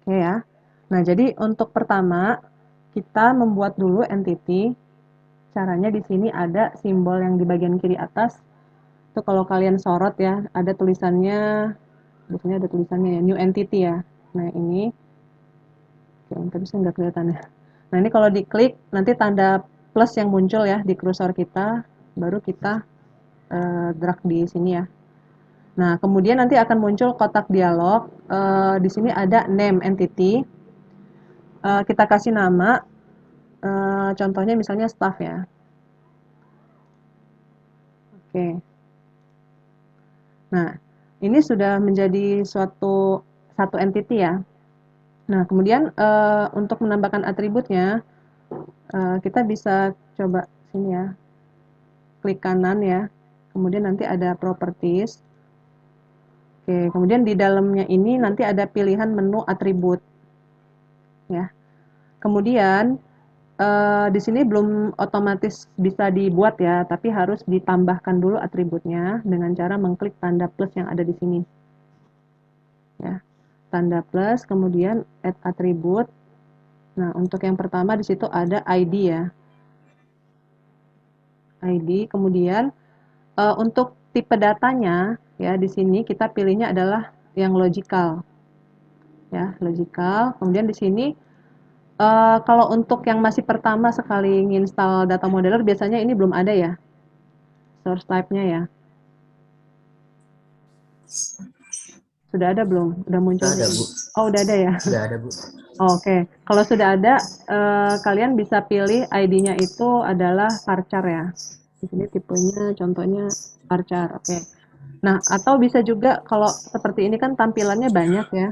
Oke ya. Nah, jadi untuk pertama, kita membuat dulu entity. Caranya di sini ada simbol yang di bagian kiri atas. Itu kalau kalian sorot ya, ada tulisannya, biasanya ada tulisannya ya, new entity ya. Nah, ini, oke, tapi saya nggak kelihatan ya. Nah, ini kalau diklik, nanti tanda plus yang muncul ya di kursor kita, baru kita drag di sini ya. Nah, kemudian nanti akan muncul kotak dialog. Di sini ada name entity. Kita kasih nama, contohnya misalnya staff ya. Oke. Nah, ini sudah menjadi satu entity ya. Nah, kemudian untuk menambahkan atributnya, kita bisa coba sini ya, klik kanan ya. Kemudian nanti ada properties. Oke, kemudian di dalamnya ini nanti ada pilihan menu atribut ya. Kemudian di sini belum otomatis bisa dibuat ya, tapi harus ditambahkan dulu atributnya dengan cara mengklik tanda plus yang ada di sini. Ya, tanda plus, kemudian add atribut. Nah, untuk yang pertama di situ ada ID ya, ID. Kemudian untuk tipe datanya ya di sini kita pilihnya adalah yang logical, ya logical. Kemudian di sini kalau untuk yang masih pertama sekali nginstal data modeler biasanya ini belum ada ya, source type-nya ya. Sudah ada belum? Udah muncul Sudah ada, belum? Bu. Oh, udah ada ya. Sudah ada, Bu. Oke, kalau sudah ada, kalian bisa pilih ID-nya itu adalah varchar ya. Di sini tipenya contohnya varchar, oke. Nah, atau bisa juga kalau seperti ini kan tampilannya banyak ya,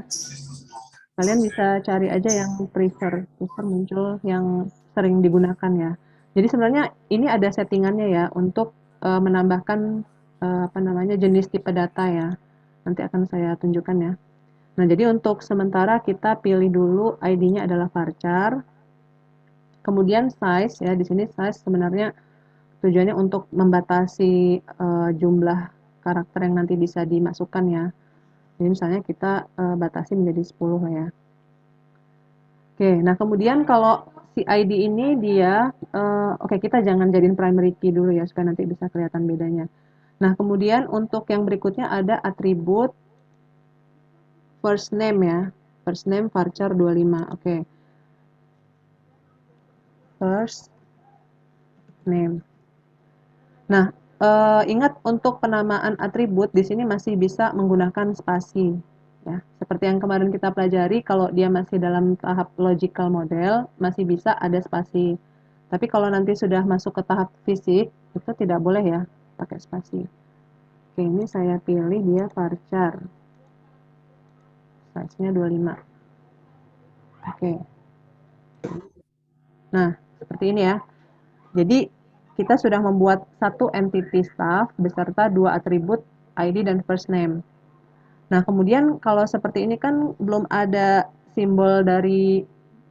kalian bisa cari aja yang prefer muncul yang sering digunakan ya. Jadi sebenarnya ini ada settingannya ya untuk menambahkan apa namanya jenis tipe data ya. Nanti akan saya tunjukkan ya. Nah, jadi untuk sementara kita pilih dulu ID-nya adalah varchar. Kemudian size ya, di sini size sebenarnya tujuannya untuk membatasi jumlah karakter yang nanti bisa dimasukkan ya. Jadi misalnya kita batasi menjadi 10 ya. Oke, nah kemudian kalau si ID ini dia, oke kita jangan jadiin primary key dulu ya supaya nanti bisa kelihatan bedanya. Nah kemudian untuk yang berikutnya ada atribut first name ya, first name varchar 25, oke. First name. Nah, ingat untuk penamaan atribut di sini masih bisa menggunakan spasi ya. Seperti yang kemarin kita pelajari kalau dia masih dalam tahap logical model masih bisa ada spasi. Tapi kalau nanti sudah masuk ke tahap fisik itu tidak boleh ya pakai spasi. Oke, ini saya pilih dia varchar. Size-nya 25. Oke. Nah, seperti ini ya. Jadi kita sudah membuat satu entity staff beserta dua atribut ID dan first name. Nah, kemudian kalau seperti ini kan belum ada simbol dari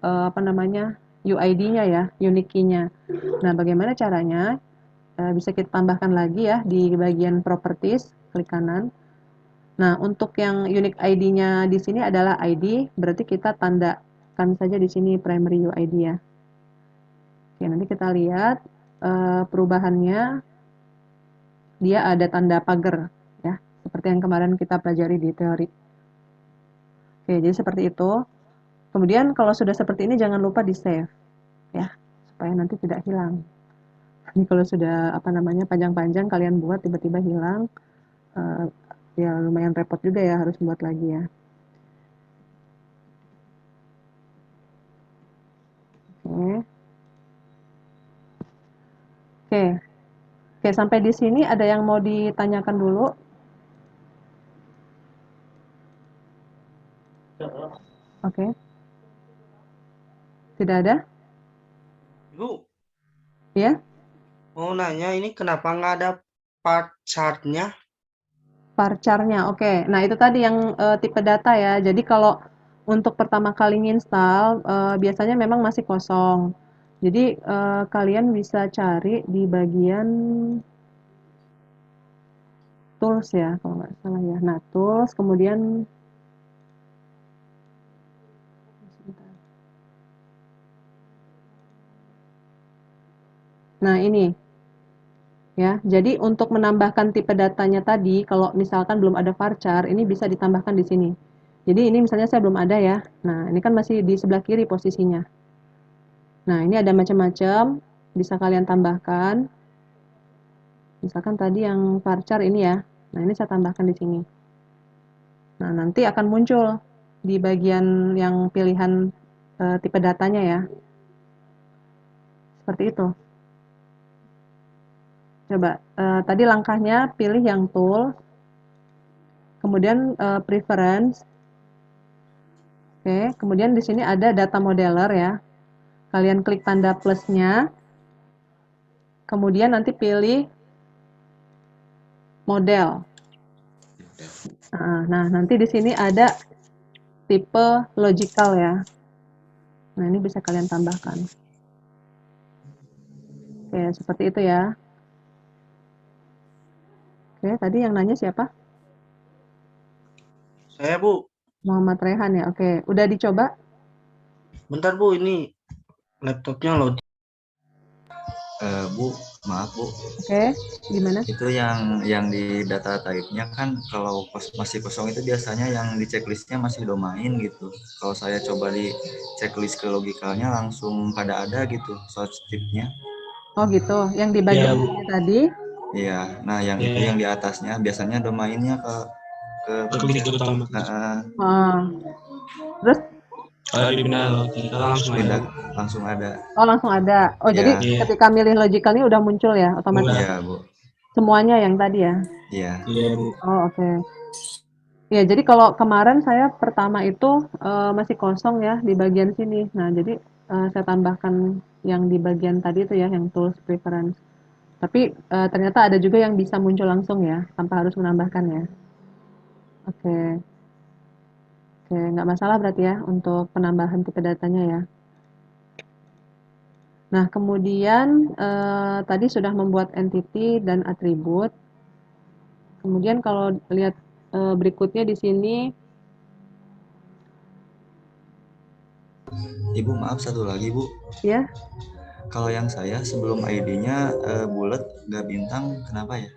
apa namanya? UID-nya ya, unique key-nya. Nah, bagaimana caranya? Bisa kita tambahkan lagi ya di bagian properties, klik kanan. Nah, untuk yang unique ID-nya di sini adalah ID, berarti kita tandakan saja di sini primary UID ya. Oke, nanti kita lihat perubahannya, dia ada tanda pagar ya, seperti yang kemarin kita pelajari di teori. Oke, jadi seperti itu. Kemudian kalau sudah seperti ini jangan lupa di-save ya, supaya nanti tidak hilang. Ini kalau sudah apa namanya panjang-panjang kalian buat tiba-tiba hilang, eh, ya lumayan repot juga ya harus buat lagi ya. Oke, oke, oke sampai di sini ada yang mau ditanyakan dulu? Oke, tidak ada? Ibu, Ya, mau nanya ini kenapa nggak ada part chartnya? varchar-nya. Oke, nah itu tadi yang tipe data ya. Jadi kalau untuk pertama kali nginstal biasanya memang masih kosong. Jadi kalian bisa cari di bagian tools ya kalau nggak salah ya. Nah tools kemudian Nah, ini ya. Jadi untuk menambahkan tipe datanya tadi, kalau misalkan belum ada varchar, ini bisa ditambahkan di sini. Jadi ini misalnya saya belum ada ya. Nah, ini kan masih di sebelah kiri posisinya. Nah, ini ada macam-macam, bisa kalian tambahkan. Misalkan tadi yang varchar ini ya. Nah, ini saya tambahkan di sini. Nah, nanti akan muncul di bagian yang pilihan tipe datanya ya. Seperti itu. Coba tadi langkahnya pilih yang tool, kemudian preference. Oke, kemudian di sini ada data modeler ya. Kalian klik tanda plusnya, kemudian nanti pilih model. Nah, nanti di sini ada tipe logical ya. Nah, ini bisa kalian tambahkan. Oke, seperti itu ya. Oke, tadi yang nanya siapa? Saya, Bu. Muhammad Rehan ya. Oke, udah dicoba? Bentar, Bu, ini laptopnya load. Bu, maaf Bu, Oke, gimana? itu yang di data type-nya kan kalau masih kosong itu biasanya yang di checklistnya masih domain gitu. Kalau saya coba di checklist ke logikalnya langsung pada ada gitu source type-nya. Oh gitu, yang di bagian ini tadi. Iya, nah yang itu yang di atasnya biasanya domainnya ke klik utama. Ah, terus Kalau dipindah kita langsung pindah ada. langsung ada. oh langsung ada. Oh jadi Ya, Iya. ketika milih logical ini udah muncul ya otomatis iya Bu, semuanya yang tadi ya. iya. Iya Bu. Oh oke. Ya jadi kalau kemarin saya pertama itu masih kosong ya di bagian sini. Nah jadi saya tambahkan yang di bagian tadi itu ya yang tools preference. Tapi ternyata ada juga yang bisa muncul langsung ya tanpa harus menambahkan ya. Oke. Oke, nggak masalah berarti ya untuk penambahan tipe datanya ya. Nah, kemudian tadi sudah membuat entity dan atribut. Kemudian kalau lihat berikutnya di sini, Ibu maaf satu lagi Bu, ya, kalau yang saya sebelum ID-nya bulat nggak bintang, kenapa ya?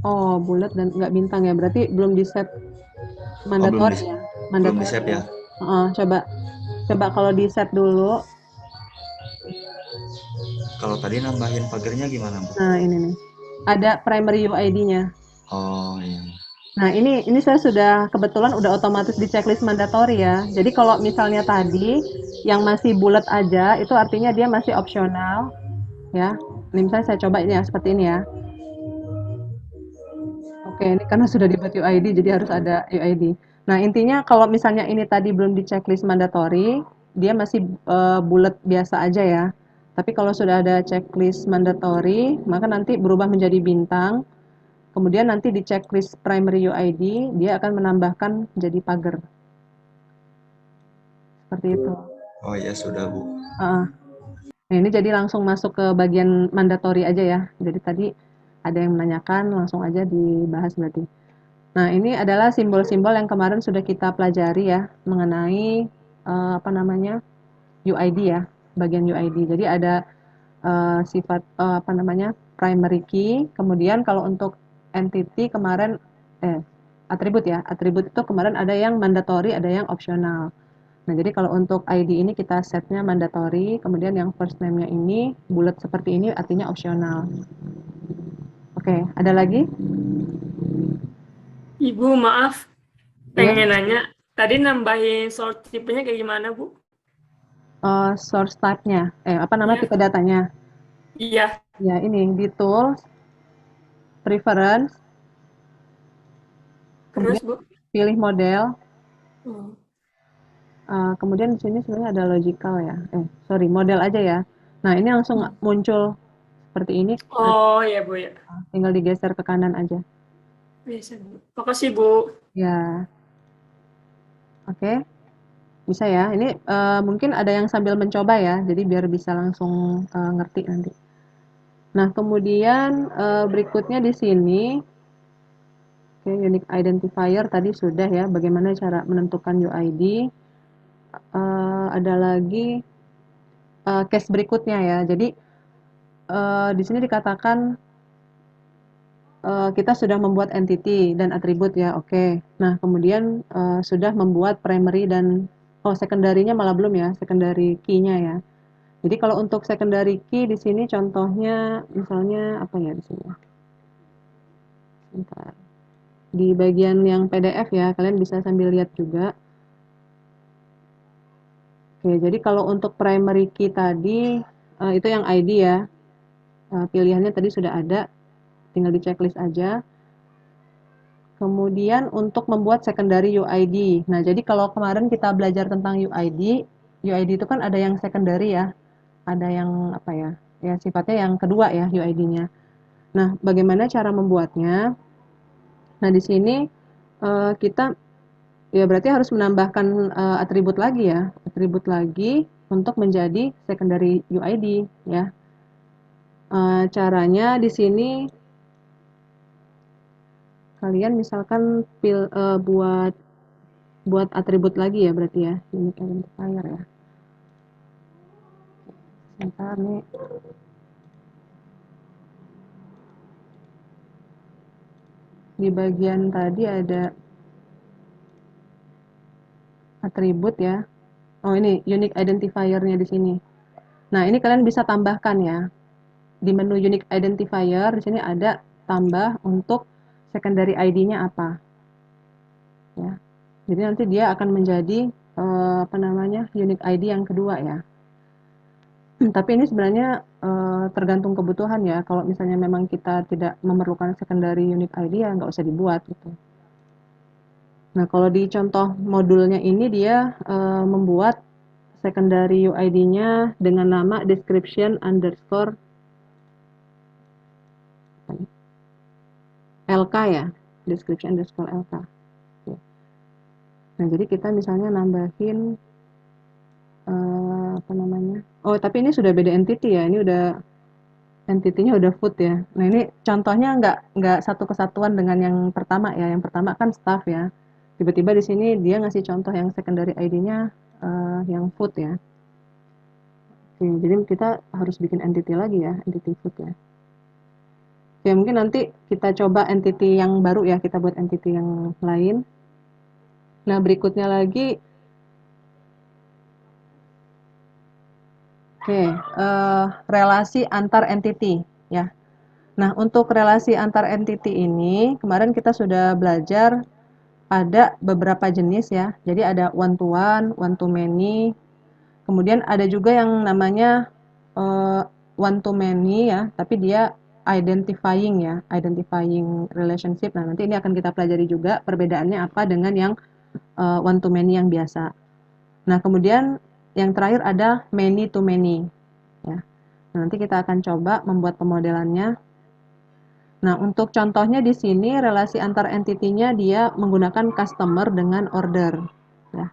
oh bulat dan nggak bintang ya, berarti belum di set Oh belum di mandatory ya, belum di mandatory save ya. ya? Heeh, coba, coba kalau di set dulu. Kalau tadi nambahin pagernya gimana Bu? Nah ini nih, ada primary UID-nya. Oh iya. Nah ini saya sudah kebetulan udah otomatis di checklist mandatory ya. Jadi kalau misalnya tadi yang masih bulat aja, itu artinya dia masih opsional ya. Ini misalnya saya coba ini ya, seperti ini ya. Oke, ini karena sudah dibuat UID, jadi harus ada UID. Nah, intinya kalau misalnya ini tadi belum di checklist mandatory, dia masih bulat biasa aja ya. Tapi kalau sudah ada checklist mandatory, maka nanti berubah menjadi bintang. Kemudian nanti di checklist primary UID, dia akan menambahkan jadi pagar. Seperti itu. Oh iya sudah Bu. Heeh. Nah, ini jadi langsung masuk ke bagian mandatory aja ya. Jadi tadi ada yang menanyakan, langsung aja dibahas berarti. Nah, ini adalah simbol-simbol yang kemarin sudah kita pelajari ya, mengenai apa namanya? UID ya, bagian UID. Jadi ada sifat apa namanya? Primary key, kemudian kalau untuk entity kemarin atribut ya. Atribut itu kemarin ada yang mandatory, ada yang opsional. Nah, jadi kalau untuk ID ini kita setnya mandatory, kemudian yang first name-nya ini bulat seperti ini artinya opsional. Oke, ada lagi? Ibu, maaf, Ya, pengen nanya. Tadi nambahin source type-nya kayak gimana, Bu? source type-nya, apa namanya Iya, tipe datanya? iya. Ya, ini di tools, preference, Terus, kemudian Bu? pilih model, Hmm. kemudian di sini sebenarnya ada logical ya. Sorry, model aja ya. Nah, ini langsung muncul seperti ini, Oh, ya, Bu, ya. tinggal digeser ke kanan aja. Biasa, Bu. Makasih, Bu. Ya, oke. Bisa ya. Ini mungkin ada yang sambil mencoba ya, jadi biar bisa langsung ngerti nanti. Nah, kemudian berikutnya di sini, oke, unique identifier tadi sudah ya, bagaimana cara menentukan UID. Ada lagi case berikutnya ya. Jadi di sini dikatakan kita sudah membuat entity dan atribut ya, oke. Nah, kemudian sudah membuat primary dan secondary-nya malah belum ya, secondary key-nya ya. Jadi kalau untuk secondary key di sini contohnya misalnya apa ya di sini? Sebentar. Di bagian yang PDF ya, kalian bisa sambil lihat juga. Oke, jadi kalau untuk primary key tadi itu yang ID ya. Pilihannya tadi sudah ada, tinggal di checklist aja. Kemudian untuk membuat secondary UID. Nah, jadi kalau kemarin kita belajar tentang UID itu kan ada yang secondary ya, ada yang apa ya, ya sifatnya yang kedua ya UID-nya. Nah, bagaimana cara membuatnya? Nah, di sini kita ya berarti harus menambahkan atribut lagi ya, atribut lagi untuk menjadi secondary UID ya. Caranya di sini kalian misalkan buat atribut lagi ya berarti ya, unique identifier ya. Sebentar nih. Di bagian tadi ada atribut ya. Oh, ini unique identifier-nya di sini. Nah, ini kalian bisa tambahkan ya. Di menu unique identifier di sini ada tambah untuk secondary ID-nya apa. Ya. Jadi nanti dia akan menjadi apa namanya? Unique ID yang kedua ya. Tapi ini sebenarnya tergantung kebutuhan ya. Kalau misalnya memang kita tidak memerlukan secondary unique ID ya nggak usah dibuat gitu. Nah, kalau di contoh modulnya ini dia membuat secondary UID-nya dengan nama description underscore LK ya, description underscore LK. Nah, jadi kita misalnya nambahin apa namanya? Oh, tapi ini sudah beda entity ya. Ini udah entity-nya udah food ya. Nah, ini contohnya nggak satu kesatuan dengan yang pertama ya. Yang pertama kan staff ya. Tiba-tiba di sini dia ngasih contoh yang secondary ID-nya yang food ya. Oke, jadi kita harus bikin entity lagi ya, entity food ya. Oke, mungkin nanti kita coba entity yang baru ya, kita buat entity yang lain. Nah, berikutnya lagi, oke, relasi antar entity ya. Nah, untuk relasi antar entity ini, kemarin kita sudah belajar ada beberapa jenis ya. Jadi ada one to many, kemudian ada juga yang namanya one to many ya, tapi dia identifying ya, identifying relationship. Nah, nanti ini akan kita pelajari juga perbedaannya apa dengan yang one to many yang biasa. Nah, kemudian yang terakhir ada many to many ya. Nah, nanti kita akan coba membuat pemodelannya. Nah, untuk contohnya di sini relasi antar entity-nya dia menggunakan customer dengan order ya.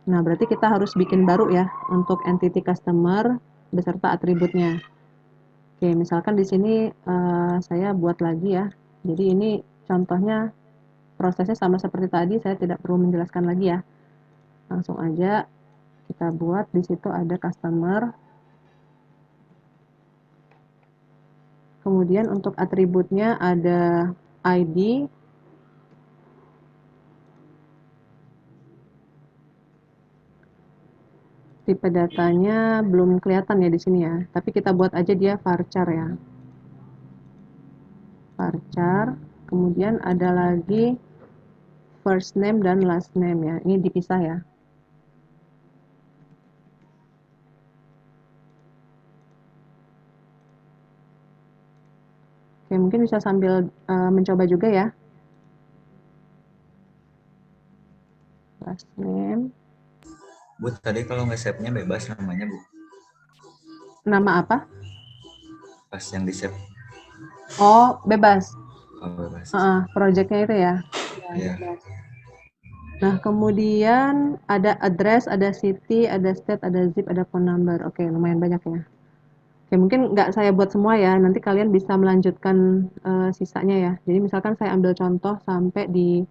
Nah, berarti kita harus bikin baru ya untuk entity customer beserta atributnya. Oke, misalkan di sini saya buat lagi ya. Jadi ini contohnya prosesnya sama seperti tadi, saya tidak perlu menjelaskan lagi ya. Langsung aja kita buat, di situ ada customer. Kemudian untuk atributnya ada ID, tipe datanya belum kelihatan ya di sini ya, tapi kita buat aja dia varchar ya. Varchar, kemudian ada lagi first name dan last name ya, ini dipisah ya. Oke, mungkin bisa sambil mencoba juga ya. Last name. Bu, tadi kalau nge-save-nya bebas namanya, Bu. Nama apa? Pas yang di-save. Oh, bebas. Oh, bebas. Project-nya itu ya. Iya. Nah, kemudian ada address, ada city, ada state, ada zip, ada phone number. Oke, lumayan banyak ya. Oke, mungkin nggak saya buat semua ya. Nanti kalian bisa melanjutkan sisanya ya. Jadi misalkan saya ambil contoh sampai di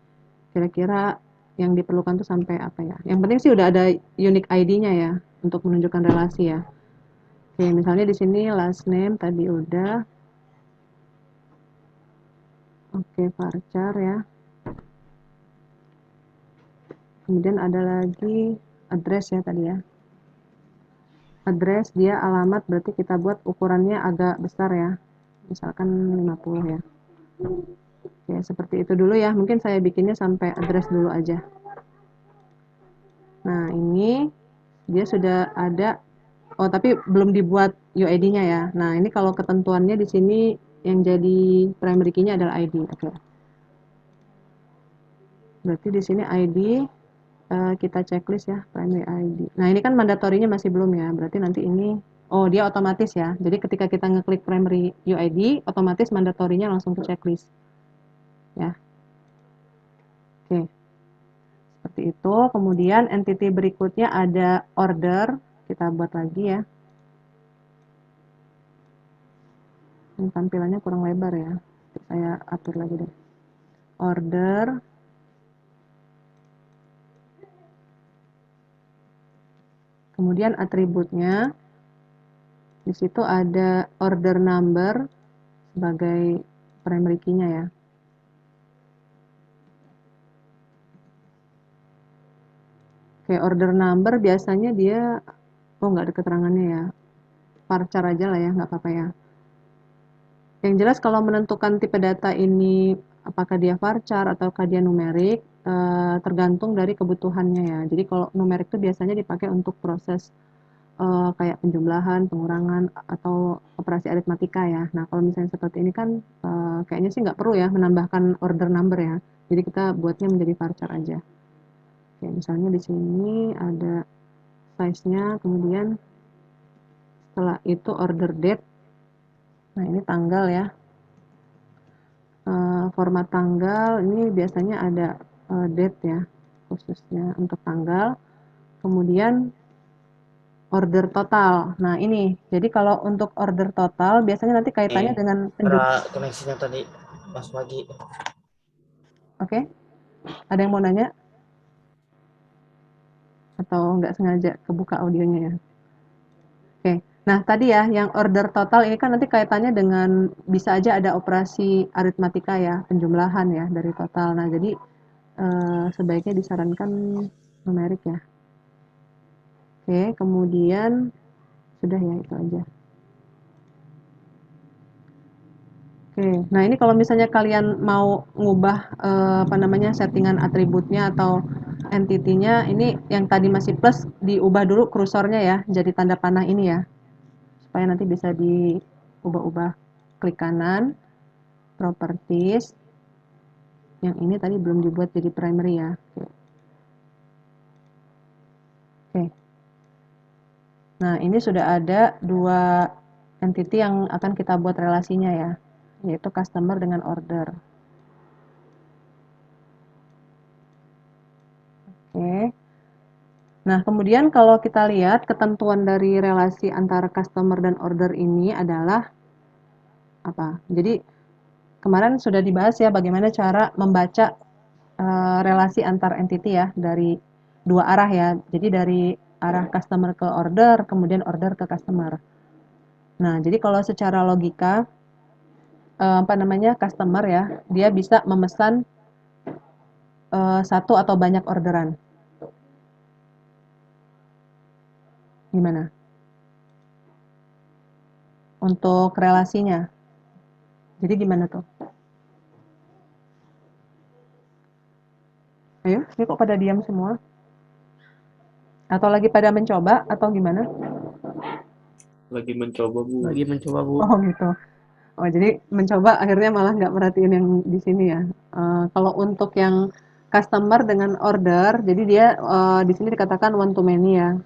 kira-kira yang diperlukan tuh sampai apa ya. Yang penting sih udah ada unique ID-nya ya untuk menunjukkan relasi ya. Oke, misalnya di sini last name tadi udah. Oke, varchar ya. Kemudian ada lagi address ya tadi ya. Address dia alamat berarti kita buat ukurannya agak besar ya. Misalkan 50 ya. Oke, seperti itu dulu ya. Mungkin saya bikinnya sampai address dulu aja. Nah, ini dia sudah ada. Oh, tapi belum dibuat UID-nya ya. Nah, ini kalau ketentuannya di sini yang jadi primary key-nya adalah ID. Oke. Berarti di sini ID kita checklist ya, primary ID. Nah, ini kan mandatorinya masih belum ya. Berarti nanti ini oh, dia otomatis ya. Jadi ketika kita ngeklik primary UID, otomatis mandatorinya langsung ke checklist. Ya. Oke. Seperti itu. Kemudian entity berikutnya ada order. Kita buat lagi ya. Ini tampilannya kurang lebar ya. Saya atur lagi deh. Order. Kemudian atributnya. Di situ ada order number sebagai primary key-nya ya. Oke, order number biasanya dia nggak ada keterangannya ya. Varchar aja lah ya, nggak apa-apa ya. Yang jelas kalau menentukan tipe data ini apakah dia varchar ataukah dia numerik, tergantung dari kebutuhannya ya. Jadi kalau numerik itu biasanya dipakai untuk proses kayak penjumlahan, pengurangan, atau operasi aritmatika ya. Nah, kalau misalnya seperti ini kan kayaknya sih nggak perlu ya menambahkan order number ya. Jadi kita buatnya menjadi varchar aja. Oke, misalnya di sini ada size-nya, kemudian setelah itu order date. Nah, ini tanggal ya. Format tanggal ini biasanya ada date ya, khususnya untuk tanggal. Kemudian order total. Nah, ini. Jadi kalau untuk order total biasanya nanti kaitannya dengan penjumlahan. Koneksinya tadi pas pagi. Oke. Ada yang mau nanya? Atau nggak sengaja kebuka audionya ya? Oke. Nah, tadi ya yang order total ini kan nanti kaitannya dengan bisa aja ada operasi aritmatika ya, penjumlahan ya dari total. Nah, jadi sebaiknya disarankan numerik ya. Oke, kemudian sudah ya itu aja. Oke, nah ini kalau misalnya kalian mau ngubah settingan atributnya atau entity-nya, ini yang tadi masih plus diubah dulu kursornya ya, jadi tanda panah ini ya, supaya nanti bisa diubah-ubah. Klik kanan, properties, yang ini tadi belum dibuat jadi primary ya. Oke. Nah, ini sudah ada dua entity yang akan kita buat relasinya ya, yaitu customer dengan order. Oke. Nah, kemudian kalau kita lihat ketentuan dari relasi antara customer dan order ini adalah apa? Jadi kemarin sudah dibahas ya bagaimana cara membaca relasi antar entity ya dari dua arah ya. Jadi dari arah customer ke order, kemudian order ke customer. Nah, jadi kalau secara logika customer ya, dia bisa memesan satu atau banyak orderan. Gimana? Untuk relasinya. Jadi gimana tuh? Ayo, ini kok pada diam semua? Atau lagi pada mencoba atau gimana? Lagi mencoba, Bu. Lagi mencoba, Bu. Oh gitu. Oh jadi mencoba akhirnya malah nggak perhatiin yang di sini ya. Kalau untuk yang customer dengan order, jadi dia di sini dikatakan one to many ya.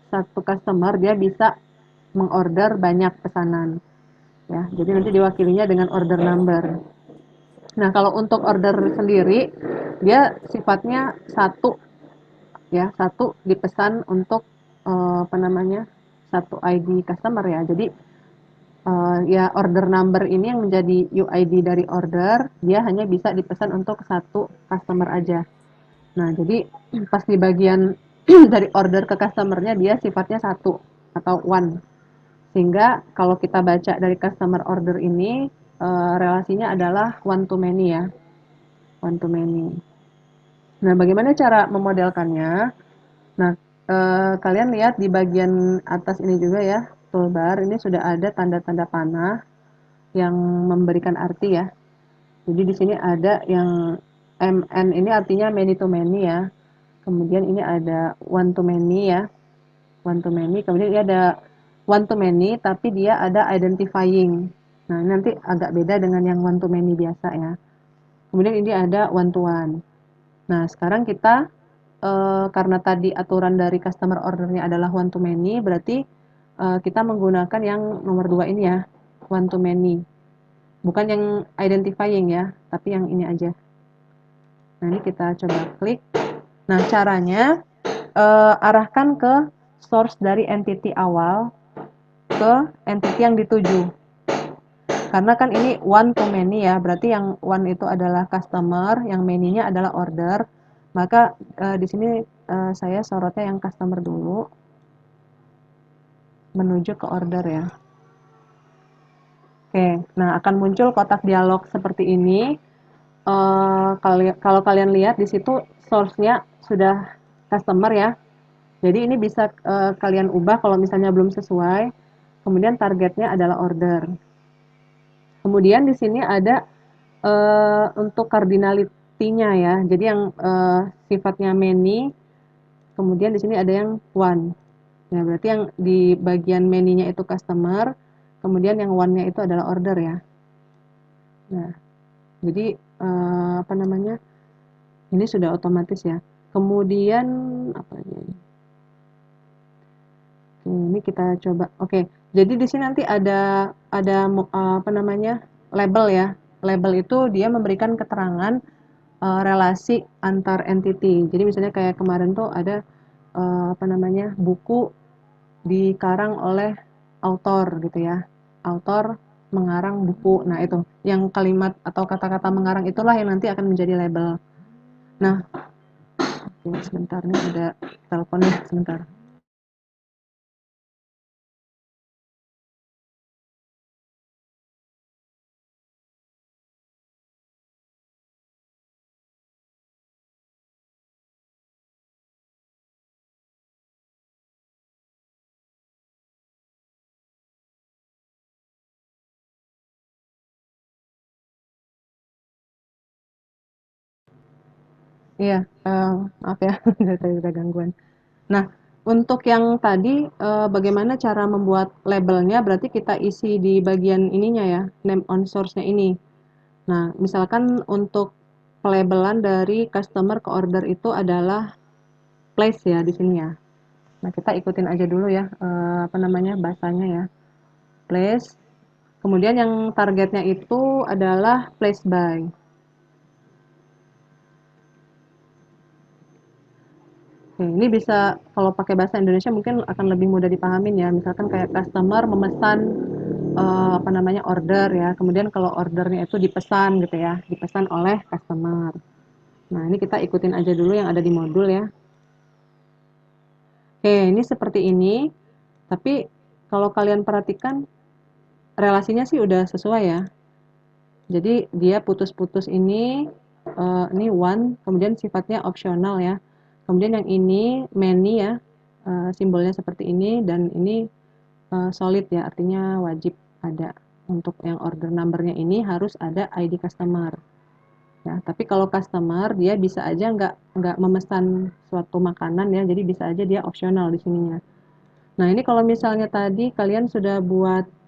Satu customer dia bisa mengorder banyak pesanan. Ya, jadi nanti diwakilinya dengan order number. Nah, kalau untuk order sendiri, dia sifatnya satu ya, satu dipesan untuk satu ID customer ya. Jadi ya order number ini yang menjadi UID dari order, dia hanya bisa dipesan untuk satu customer aja. Nah, jadi pas di bagian dari order ke customernya dia sifatnya satu atau one. Sehingga kalau kita baca dari customer order ini, relasinya adalah one to many ya, one to many. Nah, bagaimana cara memodelkannya? Nah, kalian lihat di bagian atas ini juga ya, toolbar ini sudah ada tanda-tanda panah yang memberikan arti ya. Jadi di sini ada yang MN ini artinya many to many ya. Kemudian ini ada one to many ya. One to many. Kemudian ini ada one to many tapi dia ada identifying. Nah, ini nanti agak beda dengan yang one to many biasa ya. Kemudian ini ada one to one. Nah, sekarang kita karena tadi aturan dari customer ordernya adalah one to many, berarti kita menggunakan yang nomor 2 ini ya, one to many. Bukan yang identifying ya, tapi yang ini aja. Nah, ini kita coba klik. Nah, caranya arahkan ke source dari entity awal ke entity yang dituju. Karena kan ini one to many ya, berarti yang one itu adalah customer, yang many-nya adalah order. Maka di sini saya sorotnya yang customer dulu, menuju ke order ya. Oke, nah akan muncul kotak dialog seperti ini. Kalau kalian lihat di situ source-nya sudah customer ya. Jadi ini bisa kalian ubah kalau misalnya belum sesuai. Kemudian targetnya adalah order. Kemudian di sini ada untuk cardinality-nya ya. Jadi yang sifatnya many, kemudian di sini ada yang one. Nah, berarti yang di bagian many-nya itu customer, kemudian yang one-nya itu adalah order ya. Nah, jadi apa namanya? Ini sudah otomatis ya. Kemudian apa ini? Oke, ini kita coba. Oke, jadi di sini nanti ada apa namanya? Label ya. Label itu dia memberikan keterangan relasi antar entity. Jadi misalnya kayak kemarin tuh ada apa namanya? Buku dikarang oleh autor gitu ya. Autor mengarang buku. Nah, itu yang kalimat atau kata-kata mengarang itulah yang nanti akan menjadi label. Nah, oke, sebentar nih ada telepon ya, sebentar. Iya, maaf ya, dari tadi ada gangguan. Nah, untuk yang tadi, bagaimana cara membuat labelnya, berarti kita isi di bagian ininya ya, name on source-nya ini. Nah, misalkan untuk pelabelan dari customer ke order itu adalah place ya di sini ya. Nah, kita ikutin aja dulu ya, apa namanya, bahasanya ya, place. Kemudian yang targetnya itu adalah place by. Oke, ini bisa kalau pakai bahasa Indonesia mungkin akan lebih mudah dipahamin ya. Misalkan kayak customer memesan apa namanya order ya. Kemudian kalau ordernya itu dipesan gitu ya, dipesan oleh customer. Nah, ini kita ikutin aja dulu yang ada di modul ya. Oke, ini seperti ini. Tapi kalau kalian perhatikan relasinya sih udah sesuai ya. Jadi dia putus-putus ini one, kemudian sifatnya opsional ya. Kemudian yang ini many ya, simbolnya seperti ini dan ini solid ya, artinya wajib ada. Untuk yang order number-nya ini harus ada ID customer. Ya, tapi kalau customer dia bisa aja nggak memesan suatu makanan ya, jadi bisa aja dia opsional di sininya. Nah, ini kalau misalnya tadi kalian sudah buat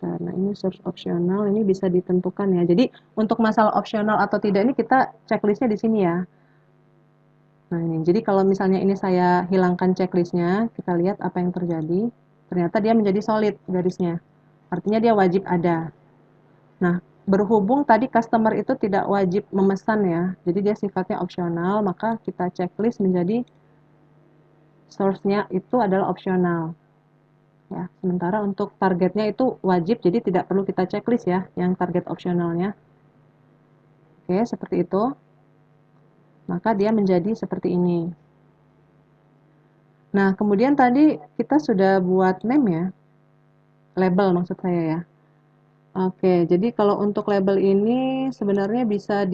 nah ini source opsional, ini bisa ditentukan ya. Jadi untuk masalah opsional atau tidak ini kita checklistnya di sini ya. Nah ini, jadi kalau misalnya ini saya hilangkan checklistnya, kita lihat apa yang terjadi. Ternyata dia menjadi solid garisnya. Artinya dia wajib ada. Nah, berhubung tadi customer itu tidak wajib memesan ya, jadi dia sifatnya opsional, maka kita checklist menjadi source-nya itu adalah opsional. Ya, sementara untuk targetnya itu wajib, jadi tidak perlu kita checklist ya, yang target opsionalnya. Oke, seperti itu. Maka dia menjadi seperti ini. Nah, kemudian tadi kita sudah buat name ya, label maksud saya ya. Oke, jadi kalau untuk label ini sebenarnya bisa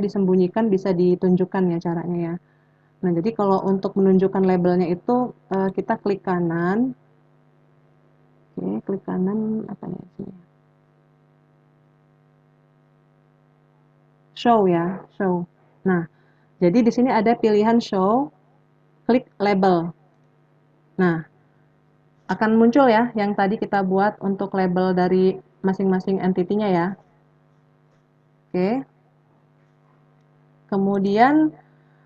disembunyikan, bisa ditunjukkan ya caranya ya. Nah, jadi kalau untuk menunjukkan labelnya itu kita klik kanan. Oke, klik kanan apa ya sini? Show ya, show. Nah, jadi di sini ada pilihan show, klik label. Nah, akan muncul ya yang tadi kita buat untuk label dari masing-masing entity-nya ya. Oke. Kemudian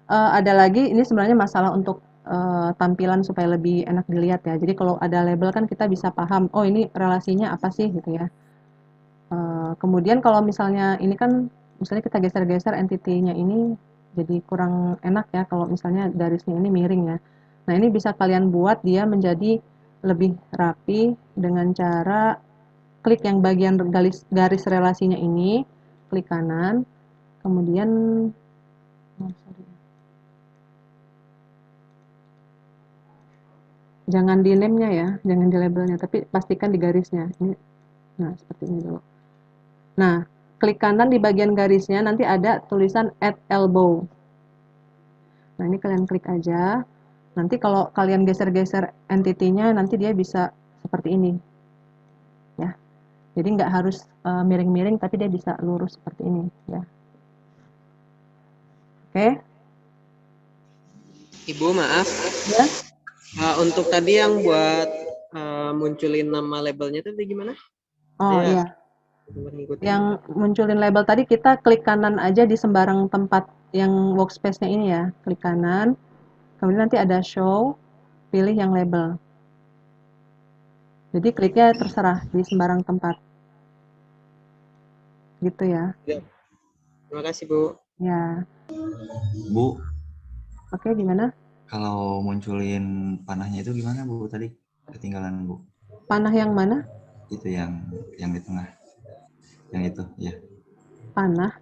ada lagi, ini sebenarnya masalah untuk tampilan supaya lebih enak dilihat ya. Jadi kalau ada label kan kita bisa paham, oh ini relasinya apa sih gitu ya. Kemudian kalau misalnya ini kan, misalnya kita geser-geser entity-nya ini jadi kurang enak ya kalau misalnya garisnya ini miring ya. Nah ini bisa kalian buat dia menjadi lebih rapi dengan cara klik yang bagian garis relasinya ini, klik kanan, kemudian jangan di name-nya ya, jangan di labelnya, tapi pastikan di garisnya. Ini, nah seperti ini dulu. Nah, klik kanan di bagian garisnya nanti ada tulisan add elbow. Nah ini kalian klik aja. Nanti kalau kalian geser-geser entity-nya nanti dia bisa seperti ini. Ya. Jadi nggak harus miring-miring tapi dia bisa lurus seperti ini ya. Oke. Ibu maaf, Ya. untuk tadi yang buat munculin nama labelnya itu gimana? Oh Saya iya. ngikutin. Yang munculin label tadi kita klik kanan aja di sembarang tempat yang workspace-nya ini ya. Klik kanan. Kemudian nanti ada show, pilih yang label. Jadi kliknya terserah di sembarang tempat. Gitu ya. Terima kasih, Bu. Ya. Bu, Oke, gimana? kalau munculin panahnya itu gimana Bu tadi? Ketinggalan Bu. Panah yang mana? Itu yang di tengah. Yang itu, ya. Panah.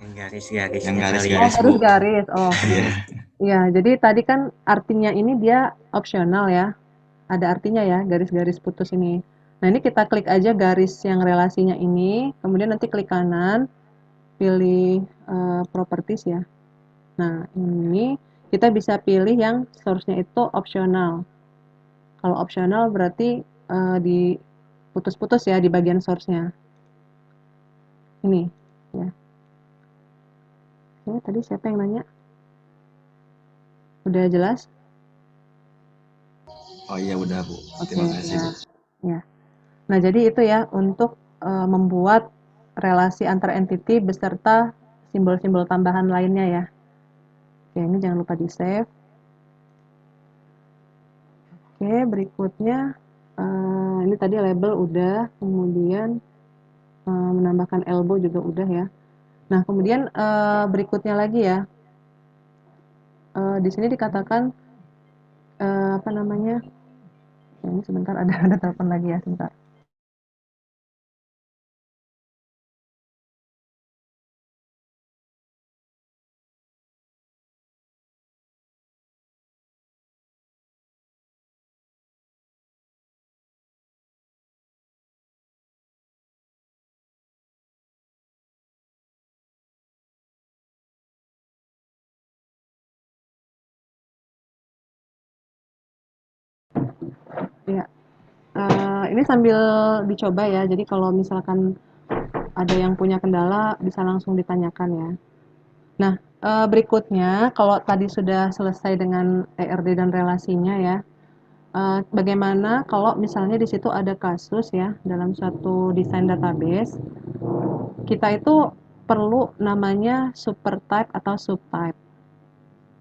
Yang garis-garis. Yang Oh, garis-garis Bu. garis-garis. Oh. Iya. Iya, jadi tadi kan artinya ini dia opsional ya. Ada artinya ya, garis-garis putus ini. Nah, ini kita klik aja garis yang relasinya ini, kemudian nanti klik kanan, pilih properties ya. Nah, ini kita bisa pilih yang source-nya itu opsional. Kalau opsional berarti di putus-putus ya di bagian source-nya. Ini ya. Oke, tadi siapa yang nanya? Udah jelas? Oh iya udah Bu. Terima kasih Bu. Ya. Nah, jadi itu ya untuk membuat relasi antar entity beserta simbol-simbol tambahan lainnya ya. Oke, ini jangan lupa di-save. Oke, berikutnya ini tadi label udah, kemudian menambahkan elbow juga udah ya. Nah, kemudian berikutnya lagi ya. Di sini dikatakan apa namanya? Ya, ini sebentar ada telepon lagi ya, sebentar. Ya, ini sambil dicoba ya. Jadi kalau misalkan ada yang punya kendala bisa langsung ditanyakan ya. Nah, berikutnya kalau tadi sudah selesai dengan ERD dan relasinya ya, bagaimana kalau misalnya di situ ada kasus ya dalam suatu desain database, kita itu perlu namanya super type atau subtype.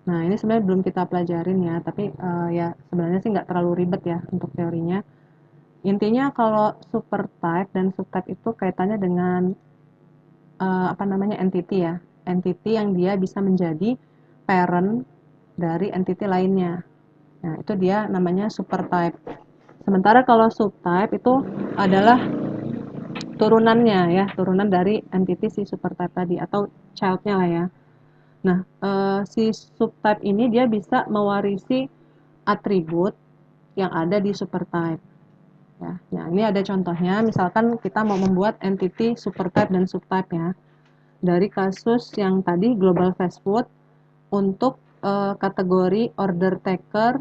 Nah, ini sebenarnya belum kita pelajarin ya, tapi ya sebenarnya sih nggak terlalu ribet ya untuk teorinya. Intinya kalau super type dan subtype itu kaitannya dengan apa namanya entity ya, entity yang dia bisa menjadi parent dari entity lainnya. Nah, itu dia namanya super type. Sementara kalau subtype itu adalah turunannya ya, turunan dari entity si super type tadi atau child-nya lah ya. Nah, si subtype ini dia bisa mewarisi atribut yang ada di supertype. Ya. Nah, ini ada contohnya, misalkan kita mau membuat entity supertype dan subtype ya. Dari kasus yang tadi global fast food untuk kategori order taker,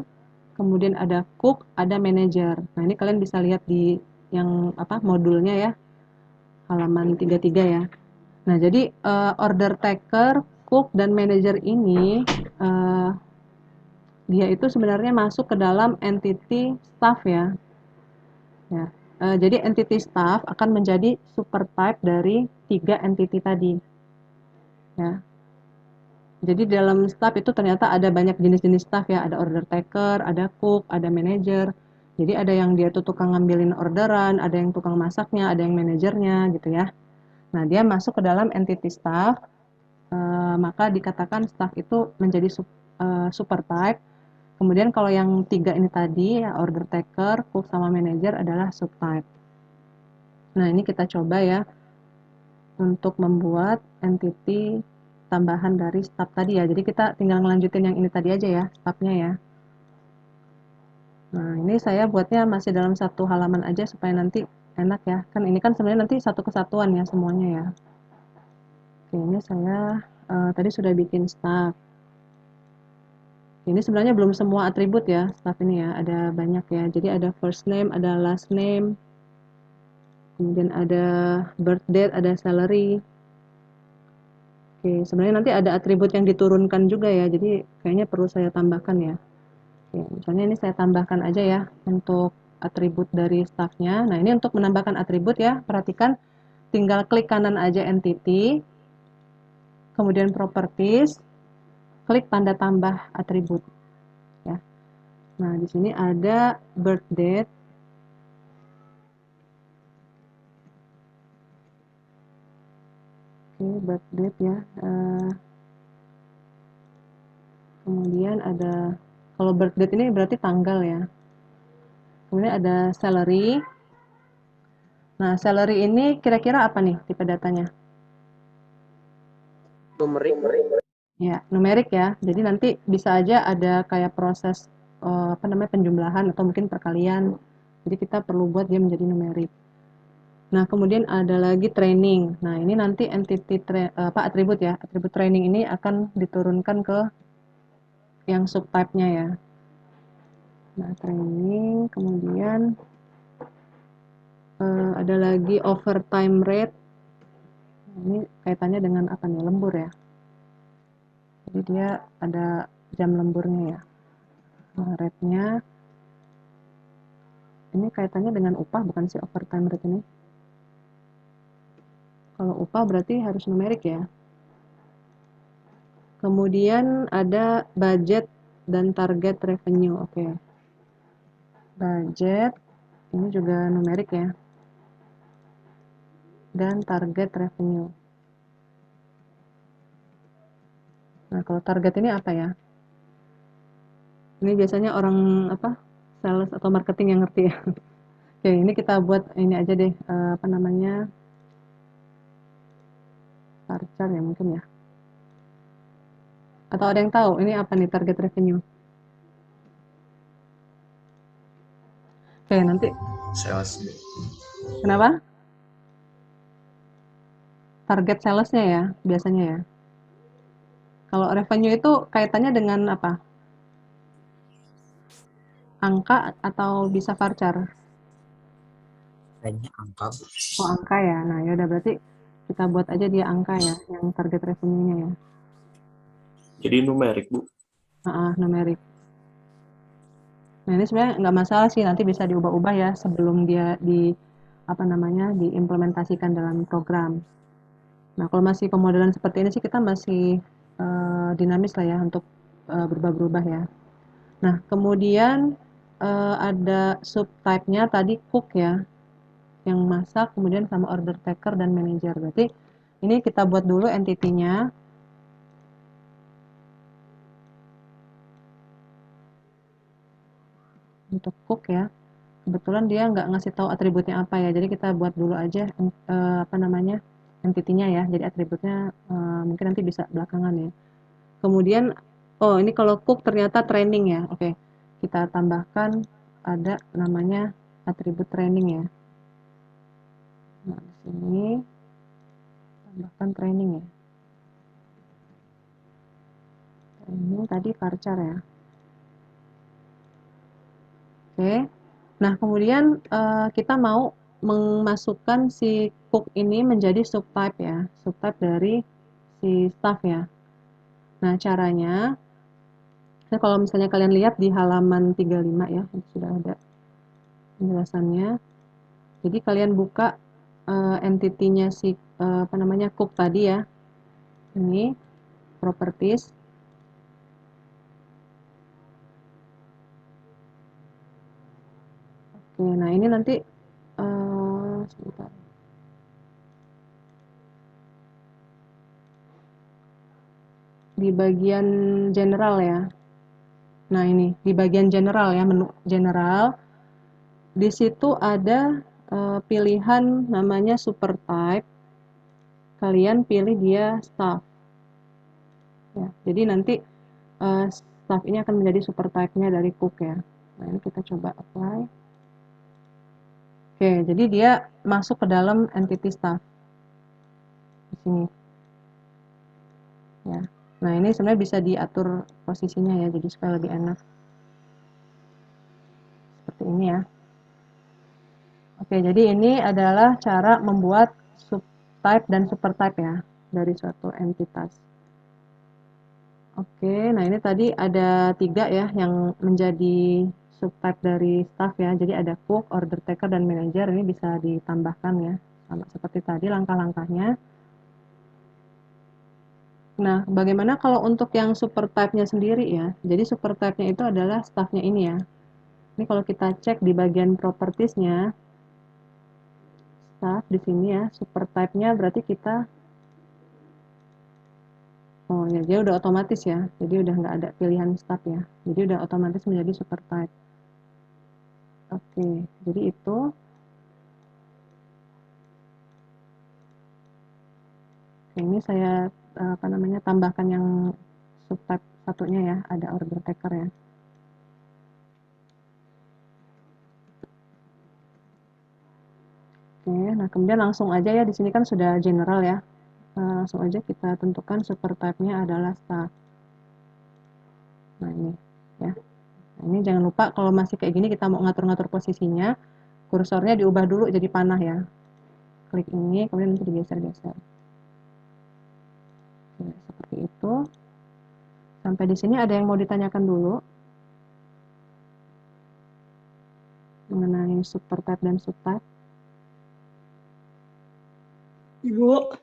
kemudian ada cook, ada manager. Nah, ini kalian bisa lihat di yang modulnya ya, halaman 33 ya. Nah, jadi order taker, cook, dan manager ini dia itu sebenarnya masuk ke dalam entity staff ya. Ya. Jadi entity staff akan menjadi supertype dari 3 entity tadi. Ya. Jadi dalam staff itu ternyata ada banyak jenis-jenis staff ya, ada order taker, ada cook, ada manager. Jadi ada yang dia tuh tukang ngambilin orderan, ada yang tukang masaknya, ada yang manajernya gitu ya. Nah, dia masuk ke dalam entity staff, maka dikatakan staff itu menjadi super type. Kemudian kalau yang 3 ini tadi, ya, order taker, cook, sama manager adalah subtype. Nah, ini kita coba ya untuk membuat entity tambahan dari staff tadi ya. Jadi kita tinggal ngelanjutin yang ini tadi aja ya, staffnya ya. Nah, ini saya buatnya masih dalam satu halaman aja supaya nanti enak ya. Kan ini kan sebenarnya nanti satu kesatuan ya semuanya ya. Oke, ini saya tadi sudah bikin staff. Ini sebenarnya belum semua atribut ya, staff ini ya. Ada banyak ya. Jadi ada first name, ada last name, kemudian ada birth date, ada salary. Oke, sebenarnya nanti ada atribut yang diturunkan juga ya. Jadi kayaknya perlu saya tambahkan ya. Oke, misalnya ini saya tambahkan aja ya untuk atribut dari staffnya. Nah, ini untuk menambahkan atribut ya. Perhatikan, tinggal klik kanan aja entity, kemudian properties, klik tanda tambah atribut ya. Nah, di sini ada birth date. Oke, birth date ya. Kemudian ada, kalau birth date ini berarti tanggal ya. Kemudian ada salary. Nah, salary ini kira-kira apa nih tipe datanya? Numerik. Ya, numerik ya. Jadi nanti bisa aja ada kayak proses penjumlahan atau mungkin perkalian. Jadi kita perlu buat dia menjadi numerik. Nah, kemudian ada lagi training. Nah, ini nanti entity atribut ya. Atribut training ini akan diturunkan ke yang subtype-nya ya. Nah, training, kemudian ada lagi overtime rate. Ini kaitannya dengan apa nih? Lembur ya. Jadi dia ada jam lemburnya ya. Nah, rate-nya ini kaitannya dengan upah bukan sih overtime rate ini? Kalau upah berarti harus numerik ya. Kemudian ada budget dan target revenue. Oke. Budget ini juga numerik ya. Dan target revenue. Nah, kalau target ini apa ya? Ini biasanya orang sales atau marketing yang ngerti ya. Oke, ini kita buat ini aja deh, varchar ya mungkin ya. Atau ada yang tahu ini apa nih target revenue? Oke, nanti Sales. kenapa? Target salesnya ya, biasanya ya. Kalau revenue itu kaitannya dengan apa? Angka atau bisa varchar? Kayaknya angka. Oh, angka ya. Nah, ya udah berarti kita buat aja dia angka ya, yang target revenue-nya ya. Jadi numerik, Bu. Numerik. Nah, ini sebenarnya nggak masalah sih, nanti bisa diubah-ubah ya sebelum dia diimplementasikan dalam program. Nah, kalau masih pemodelan seperti ini sih kita masih dinamis lah ya untuk berubah-berubah ya. Nah, kemudian ada subtype-nya tadi cook ya, yang masak, kemudian sama order taker dan manager. Berarti ini kita buat dulu entity-nya. Untuk cook ya. Kebetulan dia nggak ngasih tahu atributnya apa ya. Jadi kita buat dulu aja entity-nya ya. Jadi atributnya mungkin nanti bisa belakangan ya. Kemudian, oh ini kalau cook ternyata training ya. Oke, kita tambahkan ada namanya atribut training ya. Nah, di sini tambahkan training ya. Training tadi varchar ya. Oke. Nah, kemudian kita mau memasukkan si cook ini menjadi subtype ya, subtype dari si staff ya. Nah, caranya, kalau misalnya kalian lihat di halaman 35 ya, sudah ada penjelasannya. Jadi kalian buka entity-nya si apa namanya cook tadi ya. Ini properties. Oke, nah ini nanti sebentar. Di bagian general ya. Nah, ini di bagian general ya, menu general. Di situ ada pilihan namanya super type. Kalian pilih dia staff. Ya, jadi nanti staff ini akan menjadi super type-nya dari cook ya. Nah, ini kita coba apply. Oke, jadi dia masuk ke dalam entity staff. Di sini. Ya. Nah, ini sebenarnya bisa diatur posisinya ya, jadi supaya lebih enak. Seperti ini ya. Oke, jadi ini adalah cara membuat subtype dan supertype ya dari suatu entitas. Oke, nah ini tadi ada 3 ya yang menjadi subtype dari staff ya. Jadi ada cook, order taker, dan manager. Ini bisa ditambahkan ya, sama seperti tadi langkah-langkahnya. Nah, bagaimana kalau untuk yang supertype-nya sendiri ya? Jadi supertype-nya itu adalah staff-nya ini ya. Ini kalau kita cek di bagian properties-nya, staff di sini ya, supertype-nya berarti kita oh ya, dia udah otomatis ya. Jadi udah nggak ada pilihan staff ya. Jadi udah otomatis menjadi supertype. Oke, jadi itu. Oke, ini saya apa namanya tambahkan yang subtype satunya ya, ada order taker ya. Oke, nah kemudian langsung aja ya, di sini kan sudah general ya. Langsung aja kita tentukan supertype-nya adalah staff. Nah ini ya. Nah, ini jangan lupa kalau masih kayak gini kita mau ngatur-ngatur posisinya, kursornya diubah dulu jadi panah ya. Klik ini, kemudian nanti digeser-geser. Oke, seperti itu. Sampai di sini ada yang mau ditanyakan dulu mengenai supertype dan subtype. Ibu,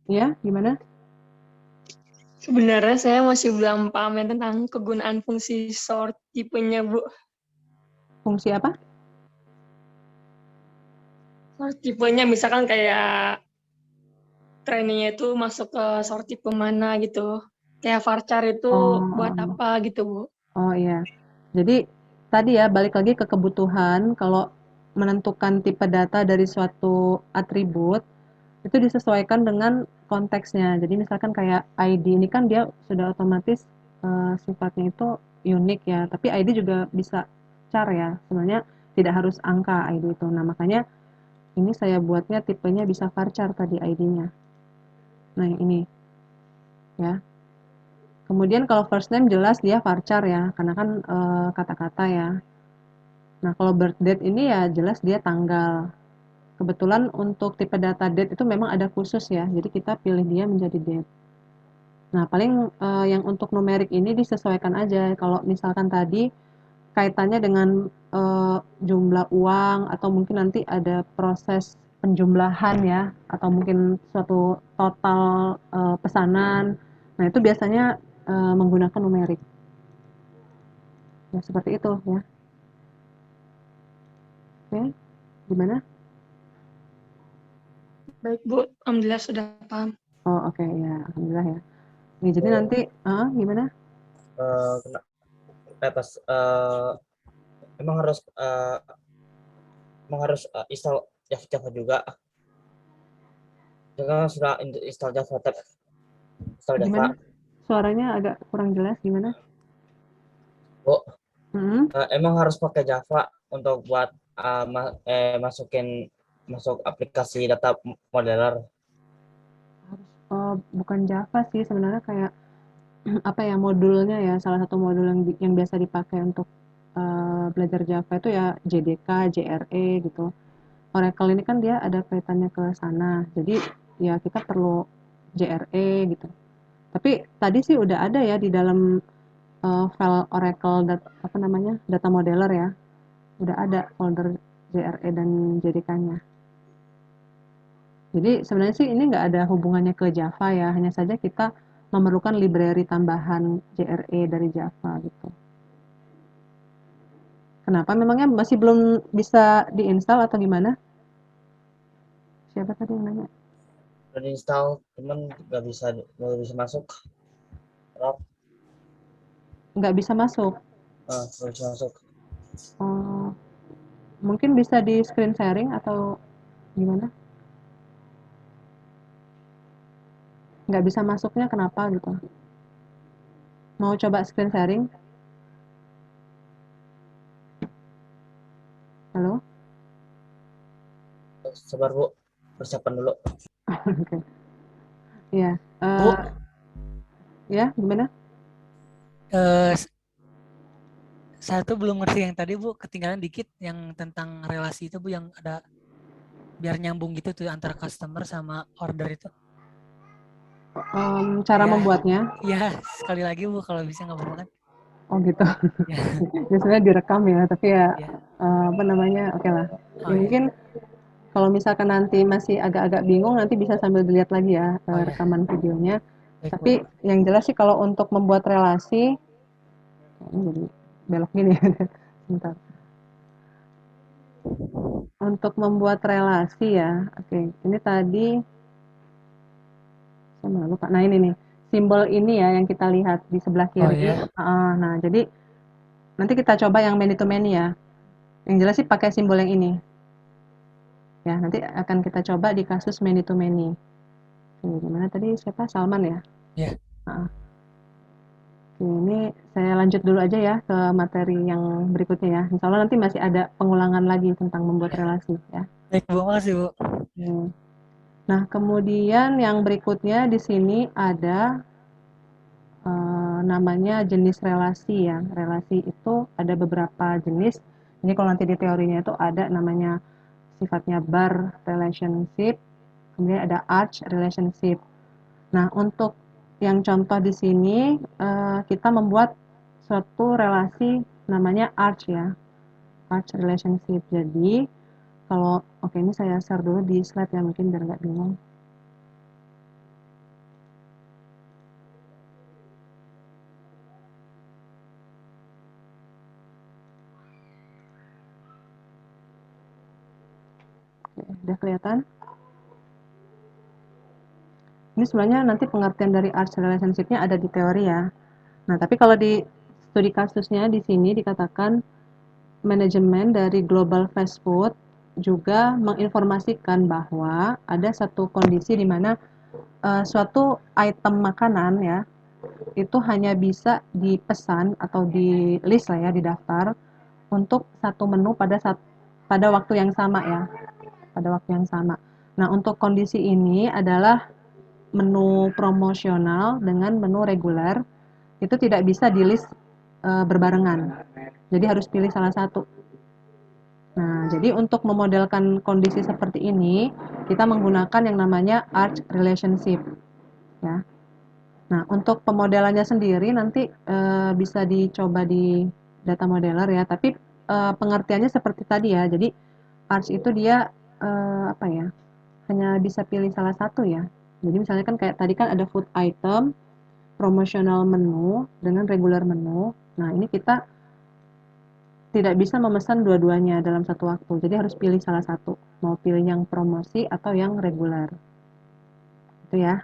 Ya, gimana? sebenarnya saya masih belum paham ya tentang kegunaan fungsi sort tipenya, Bu. Fungsi apa? Sort tipenya misalkan kayak trainingnya itu masuk ke sort tipe mana gitu. Kayak varchar itu buat Oh, apa gitu, Bu. oh iya. Jadi tadi ya balik lagi ke kebutuhan kalau menentukan tipe data dari suatu atribut itu disesuaikan dengan konteksnya. Jadi misalkan kayak ID ini kan dia sudah otomatis sifatnya itu unik ya, tapi ID juga bisa char ya. Sebenarnya tidak harus angka ID itu. Nah, makanya ini saya buatnya tipenya bisa varchar tadi ID-nya. Nah, yang ini ya. Kemudian kalau first name jelas dia varchar ya, karena kan kata-kata ya. Nah, kalau birth date ini ya jelas dia tanggal. Kebetulan untuk tipe data date itu memang ada khusus ya, jadi kita pilih dia menjadi date. Nah, paling yang untuk numerik ini disesuaikan aja. Kalau misalkan tadi kaitannya dengan jumlah uang atau mungkin nanti ada proses penjumlahan ya, atau mungkin suatu total pesanan. Nah, itu biasanya menggunakan numerik. Ya, seperti itu ya. Oke, gimana? Baik, Bu. Alhamdulillah sudah paham. Oh, oke ya, alhamdulillah ya. Nih, jadi nanti gimana? Emang harus install Java juga. Jangan sudah install Java, install Java. Gimana? suaranya agak kurang jelas, gimana? Bu, Mhm. emang harus pakai Java untuk buat masuk aplikasi data modeler. Bukan Java sih sebenarnya, kayak apa ya, modulnya ya, salah satu modul yang biasa dipakai untuk belajar Java itu ya JDK, JRE gitu. Oracle ini kan dia ada kaitannya ke sana, jadi ya kita perlu JRE gitu. Tapi tadi sih udah ada ya di dalam file Oracle apa namanya, data modeler ya, udah ada folder JRE dan JDK-nya. Jadi sebenarnya sih ini nggak ada hubungannya ke Java ya, hanya saja kita memerlukan library tambahan JRE dari Java gitu. Kenapa? Memangnya masih belum bisa diinstal atau gimana? Siapa tadi yang nanya? Udah install, cuman nggak bisa masuk. Rob, Nggak bisa masuk. nggak bisa masuk. Oh, mungkin bisa di screen sharing atau gimana? Nggak bisa masuknya kenapa gitu? Mau coba screen sharing? Halo? Sabar Bu, persiapan dulu. Oke. Iya. Bu, Ya, gimana? eh, saya tuh belum ngerti yang tadi Bu, ketinggalan dikit yang tentang relasi itu Bu, yang ada biar nyambung gitu tuh antara customer sama order itu. Cara Ya, membuatnya? ya sekali lagi Bu kalau bisa nggak apa-apa kan? Oh gitu. Ya, Ya sebenarnya direkam ya, tapi ya ya. apa namanya? Oke lah. Oh Ya ya, mungkin kalau misalkan nanti masih agak-agak bingung, nanti bisa sambil dilihat lagi ya oh ya, rekaman videonya. baik Bu. Tapi yang jelas sih kalau untuk membuat relasi, ini jadi belok gini ya. Sebentar. Untuk membuat relasi ya, oke. Ini tadi saya malah lupa. Nah ini nih, simbol ini ya yang kita lihat di sebelah Oh kiri. ya, Nah jadi nanti kita coba yang many to many ya. Yang jelas sih pakai simbol yang ini. Ya, nanti akan kita coba di kasus many to many. Gimana tadi siapa? Salman ya? ya. Heeh. Oke, ini saya lanjut dulu aja ya ke materi yang berikutnya ya. Insya Allah nanti masih ada pengulangan lagi tentang membuat relasi ya. Baik Bu, makasih Bu. Oke. Nah, kemudian yang berikutnya di sini ada namanya jenis relasi ya. Relasi itu ada beberapa jenis. Ini kalau nanti di teorinya itu ada namanya sifatnya bar relationship, kemudian ada arch relationship. Nah, untuk yang contoh di sini kita membuat suatu relasi namanya arch ya, arch relationship. Jadi kalau oke ini saya share dulu di slide ya mungkin biar nggak bingung. Oke, udah kelihatan? Ini sebenarnya nanti pengertian dari arch relationship-nya ada di teori ya. Nah, tapi kalau di studi kasusnya di sini dikatakan manajemen dari global fast food juga menginformasikan bahwa ada satu kondisi di mana suatu item makanan ya itu hanya bisa dipesan atau di list lah ya, didaftar untuk satu menu pada waktu yang sama ya, pada waktu yang sama. Nah, untuk kondisi ini adalah menu promosional dengan menu reguler itu tidak bisa di list berbarengan. Jadi harus pilih salah satu. Nah, jadi untuk memodelkan kondisi seperti ini, kita menggunakan yang namanya arch relationship, ya. Nah, untuk pemodelannya sendiri nanti bisa dicoba di data modeler ya, tapi pengertiannya seperti tadi ya. Jadi arch itu dia apa ya? Hanya bisa pilih salah satu ya. Jadi misalnya kan kayak tadi kan ada food item, promotional menu dengan regular menu. Nah, ini kita tidak bisa memesan dua-duanya dalam satu waktu. Jadi harus pilih salah satu. Mau pilih yang promosi atau yang reguler. Itu ya.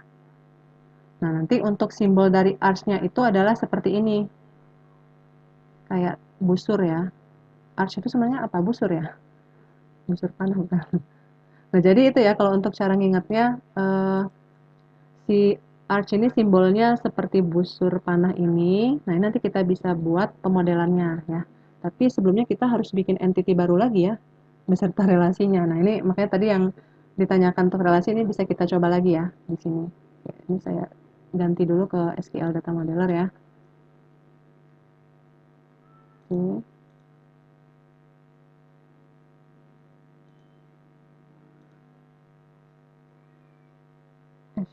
Nah, nanti untuk simbol dari arch-nya itu adalah seperti ini. Kayak busur ya. Arch itu sebenarnya apa? Busur ya? Busur panah bukan? Nah, jadi itu ya kalau untuk cara ngingetnya si arch ini simbolnya seperti busur panah ini. Nah, ini nanti kita bisa buat pemodelannya ya. Tapi sebelumnya kita harus bikin entity baru lagi ya, beserta relasinya. Nah, ini makanya tadi yang ditanyakan untuk relasi ini bisa kita coba lagi ya di sini. Oke, ini saya ganti dulu ke SQL Data Modeler ya. Oke.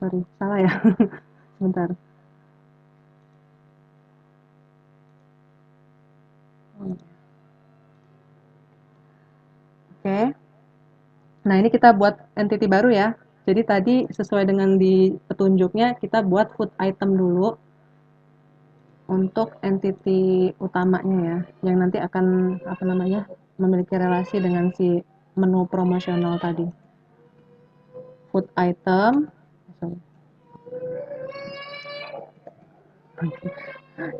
Sorry, salah ya. Sebentar. Oke. Nah, ini kita buat entity baru ya. Jadi tadi sesuai dengan di petunjuknya, kita buat food item dulu untuk entity utamanya ya, yang nanti akan apa namanya memiliki relasi dengan si menu promosional tadi. Food item, sorry.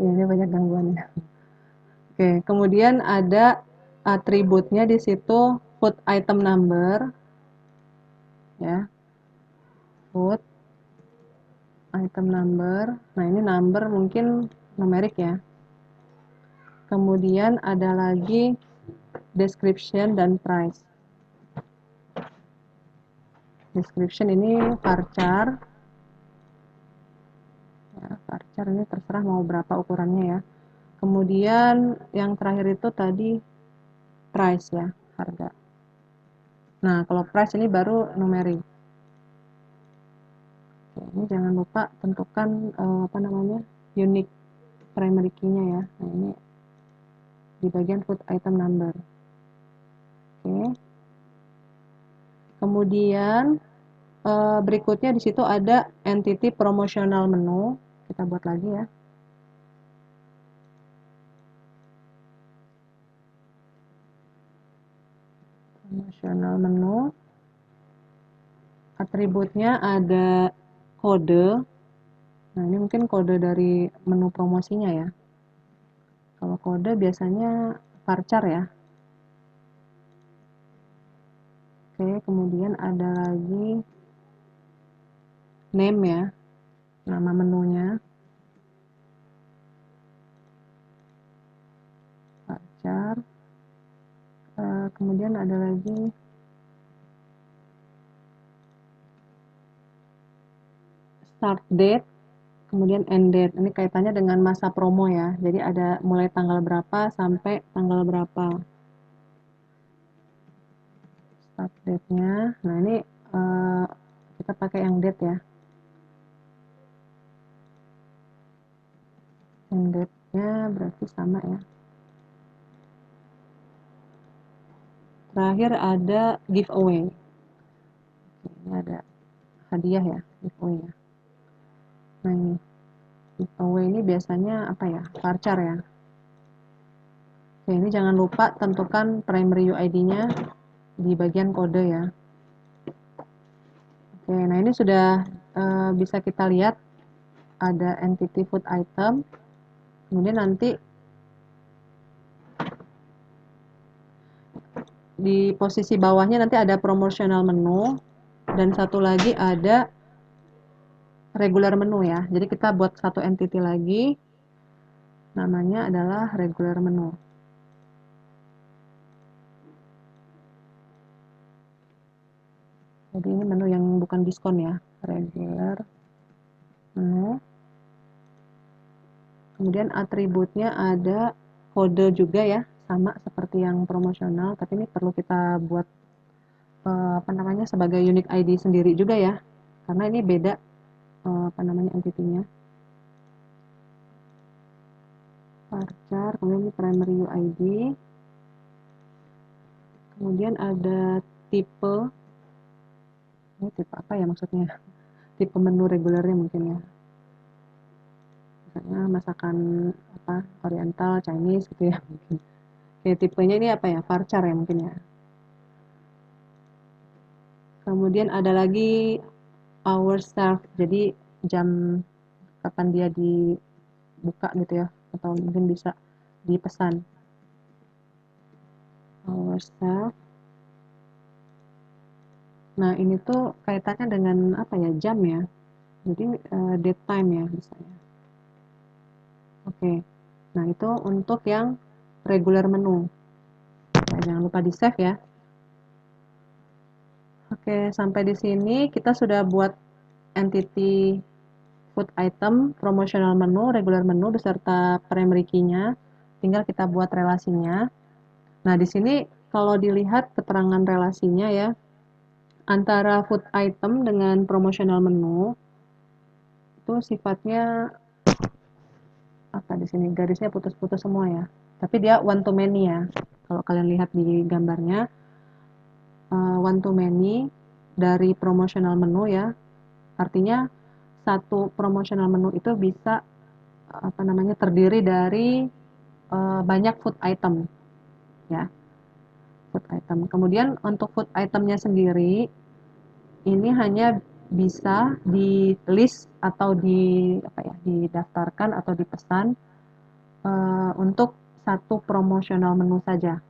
Ini banyak gangguannya. Oke, kemudian ada atributnya di situ food item number, ya, food item number. Nah, ini number mungkin numerik ya. Kemudian ada lagi description dan price. Description ini varchar. Ya, varchar ini terserah mau berapa ukurannya ya. Kemudian yang terakhir itu tadi price ya, harga. Nah, kalau price ini baru numerik. Oke, ini jangan lupa tentukan apa namanya unique primary key-nya ya. Nah, ini di bagian food item number. Oke. Kemudian berikutnya di situ ada entity promotional menu. Kita buat lagi ya. Promotional menu. Atributnya ada kode. Nah, ini mungkin kode dari menu promosinya ya. Kalau kode biasanya varchar ya. Oke, kemudian ada lagi name ya, nama menunya. Varchar. Kemudian ada lagi start date, kemudian end date. Ini kaitannya dengan masa promo ya. Jadi ada mulai tanggal berapa sampai tanggal berapa. Start date-nya. Nah, ini kita pakai yang date ya. End date-nya berarti sama ya. Terakhir ada giveaway. Ini ada hadiah ya, giveaway ya. Nah, ini giveaway ini biasanya apa ya? Varchar ya. Oke, ini jangan lupa tentukan primary UID-nya di bagian kode ya. Oke, nah ini sudah bisa kita lihat ada entity food item. Kemudian nanti di posisi bawahnya nanti ada promotional menu dan satu lagi ada regular menu ya. Jadi kita buat satu entity lagi, namanya adalah regular menu. Jadi ini menu yang bukan diskon ya, regular menu. Kemudian atributnya ada kode juga ya, sama seperti yang promosional, tapi ini perlu kita buat apa namanya sebagai unique ID sendiri juga ya, karena ini beda apa namanya entity-nya. Varchar, kemudian ini primary UID. Kemudian ada tipe. Ini tipe apa ya maksudnya? Tipe menu regulernya mungkin ya. Misalnya masakan apa Oriental, Chinese gitu ya mungkin. Oke, tipenya ini apa ya? Varchar ya mungkin ya. Kemudian ada lagi hour serve, jadi jam kapan dia dibuka gitu ya, atau mungkin bisa dipesan. Hour serve. Nah, ini tuh kaitannya dengan apa ya? Jam ya. Jadi date time ya misalnya. Oke. Nah, itu untuk yang regular menu. Ya, jangan lupa di save ya. Oke, sampai di sini kita sudah buat entity food item, promotional menu, regular menu beserta primary key-nya. Tinggal kita buat relasinya. Nah, di sini kalau dilihat keterangan relasinya ya, antara food item dengan promotional menu itu sifatnya apa di sini garisnya putus-putus semua ya. Tapi dia one to many ya. Kalau kalian lihat di gambarnya one to many dari promotional menu ya. Artinya satu promotional menu itu bisa apa namanya terdiri dari banyak food item ya. Food item. Kemudian untuk food itemnya sendiri ini hanya bisa di list atau didaftarkan atau dipesan untuk satu promotional menu saja.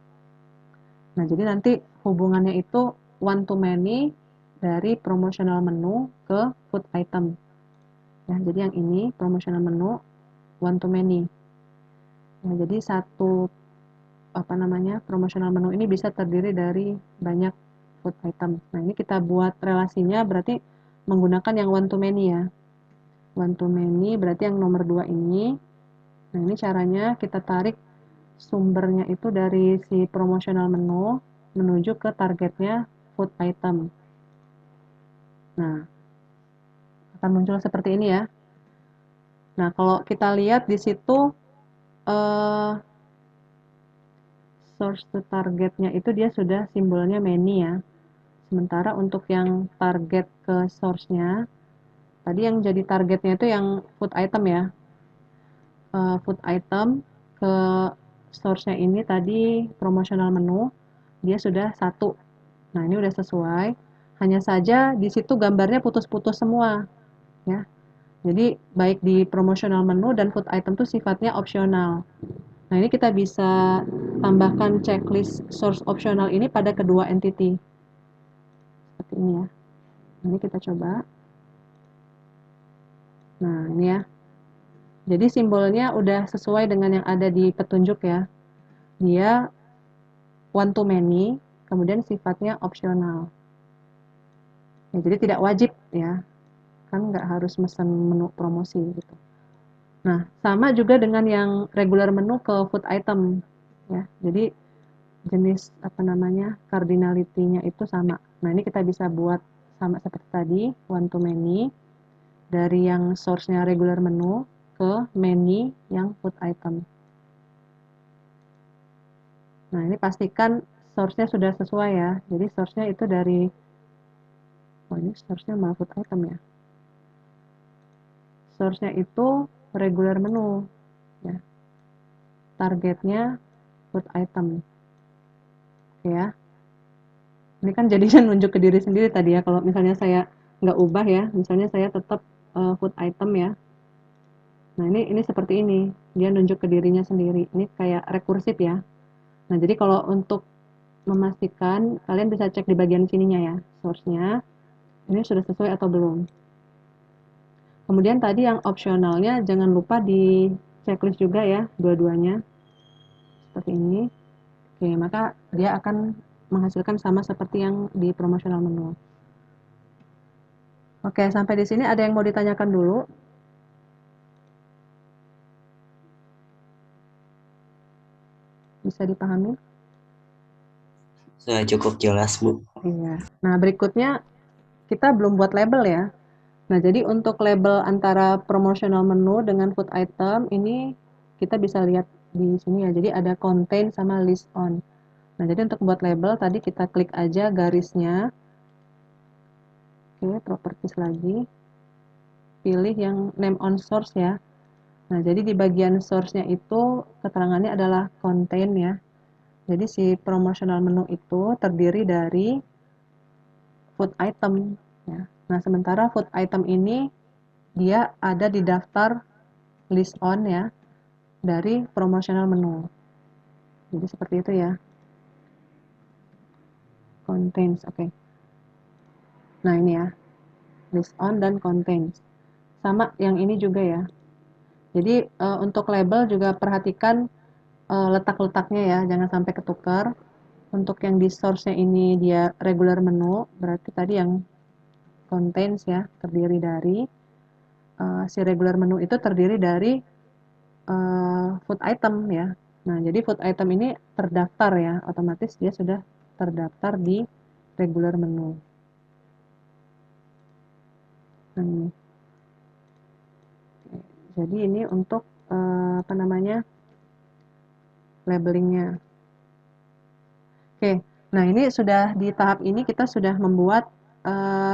Nah, jadi nanti hubungannya itu one to many dari promotional menu ke food item. Ya, jadi yang ini promotional menu one to many. Ya, jadi satu promotional menu ini bisa terdiri dari banyak food item. Nah, ini kita buat relasinya berarti menggunakan yang one to many ya. One to many berarti yang nomor 2 ini. Nah, ini caranya kita tarik sumbernya itu dari si promotional menu menuju ke targetnya food item. Nah, akan muncul seperti ini ya. Nah, kalau kita lihat di situ source to targetnya itu dia sudah simbolnya many ya. Sementara untuk yang target ke source-nya, tadi yang jadi targetnya itu yang food item ya. Food item ke source-nya ini tadi promotional menu, dia sudah 1. Nah, ini udah sesuai. Hanya saja di situ gambarnya putus-putus semua ya. Jadi baik di promotional menu dan food item itu sifatnya opsional. Nah, ini kita bisa tambahkan checklist source optional ini pada kedua entity. Seperti ini ya. Ini kita coba. Nah, ini ya. Jadi simbolnya udah sesuai dengan yang ada di petunjuk ya. Dia one to many, kemudian sifatnya opsional. Ya, jadi tidak wajib ya. Kan nggak harus mesen menu promosi gitu. Nah, sama juga dengan yang regular menu ke food item ya. Jadi jenis cardinality-nya itu sama. Nah, ini kita bisa buat sama seperti tadi, one to many dari yang source-nya regular menu ke many yang food item. Nah, ini pastikan source-nya sudah sesuai ya. Jadi source-nya itu dari ini source-nya malah food item ya. Source-nya itu regular menu ya. Targetnya food item. Oke ya. Ini kan jadinya nunjuk ke diri sendiri tadi ya. Kalau misalnya saya nggak ubah ya, misalnya saya tetap food item ya. Nah, ini seperti ini. Dia nunjuk ke dirinya sendiri. Ini kayak rekursif ya. Nah, jadi kalau untuk memastikan, kalian bisa cek di bagian sininya ya, source-nya. Ini sudah sesuai atau belum. Kemudian tadi yang opsionalnya jangan lupa di checklist juga ya, dua-duanya. Seperti ini. Oke, maka dia akan menghasilkan sama seperti yang di promotional menu. Oke, sampai di sini ada yang mau ditanyakan dulu? Bisa dipahami? Sudah cukup jelas, Bu. Iya. Nah, berikutnya kita belum buat label ya. Nah, jadi untuk label antara promotional menu dengan food item ini kita bisa lihat di sini ya. Jadi ada contain sama list on. Nah, jadi untuk buat label tadi kita klik aja garisnya. Oke, properties lagi. Pilih yang name on source ya. Nah, jadi di bagian source-nya itu keterangannya adalah contain ya. Jadi si promotional menu itu terdiri dari food item ya. Nah, sementara food item ini dia ada di daftar list on ya dari promotional menu. Jadi seperti itu ya. Contains, oke. Nah, ini ya. List on dan contains. sama yang ini juga ya. Jadi untuk label juga perhatikan letak-letaknya ya, jangan sampai ketukar. Untuk yang di source-nya ini dia regular menu, berarti tadi yang contains ya, terdiri dari si regular menu itu terdiri dari food item ya. Nah, jadi food item ini terdaftar ya, otomatis dia sudah terdaftar di regular menu. Nah, ini. Jadi ini untuk apa namanya labelingnya. Oke, nah ini sudah di tahap ini kita sudah membuat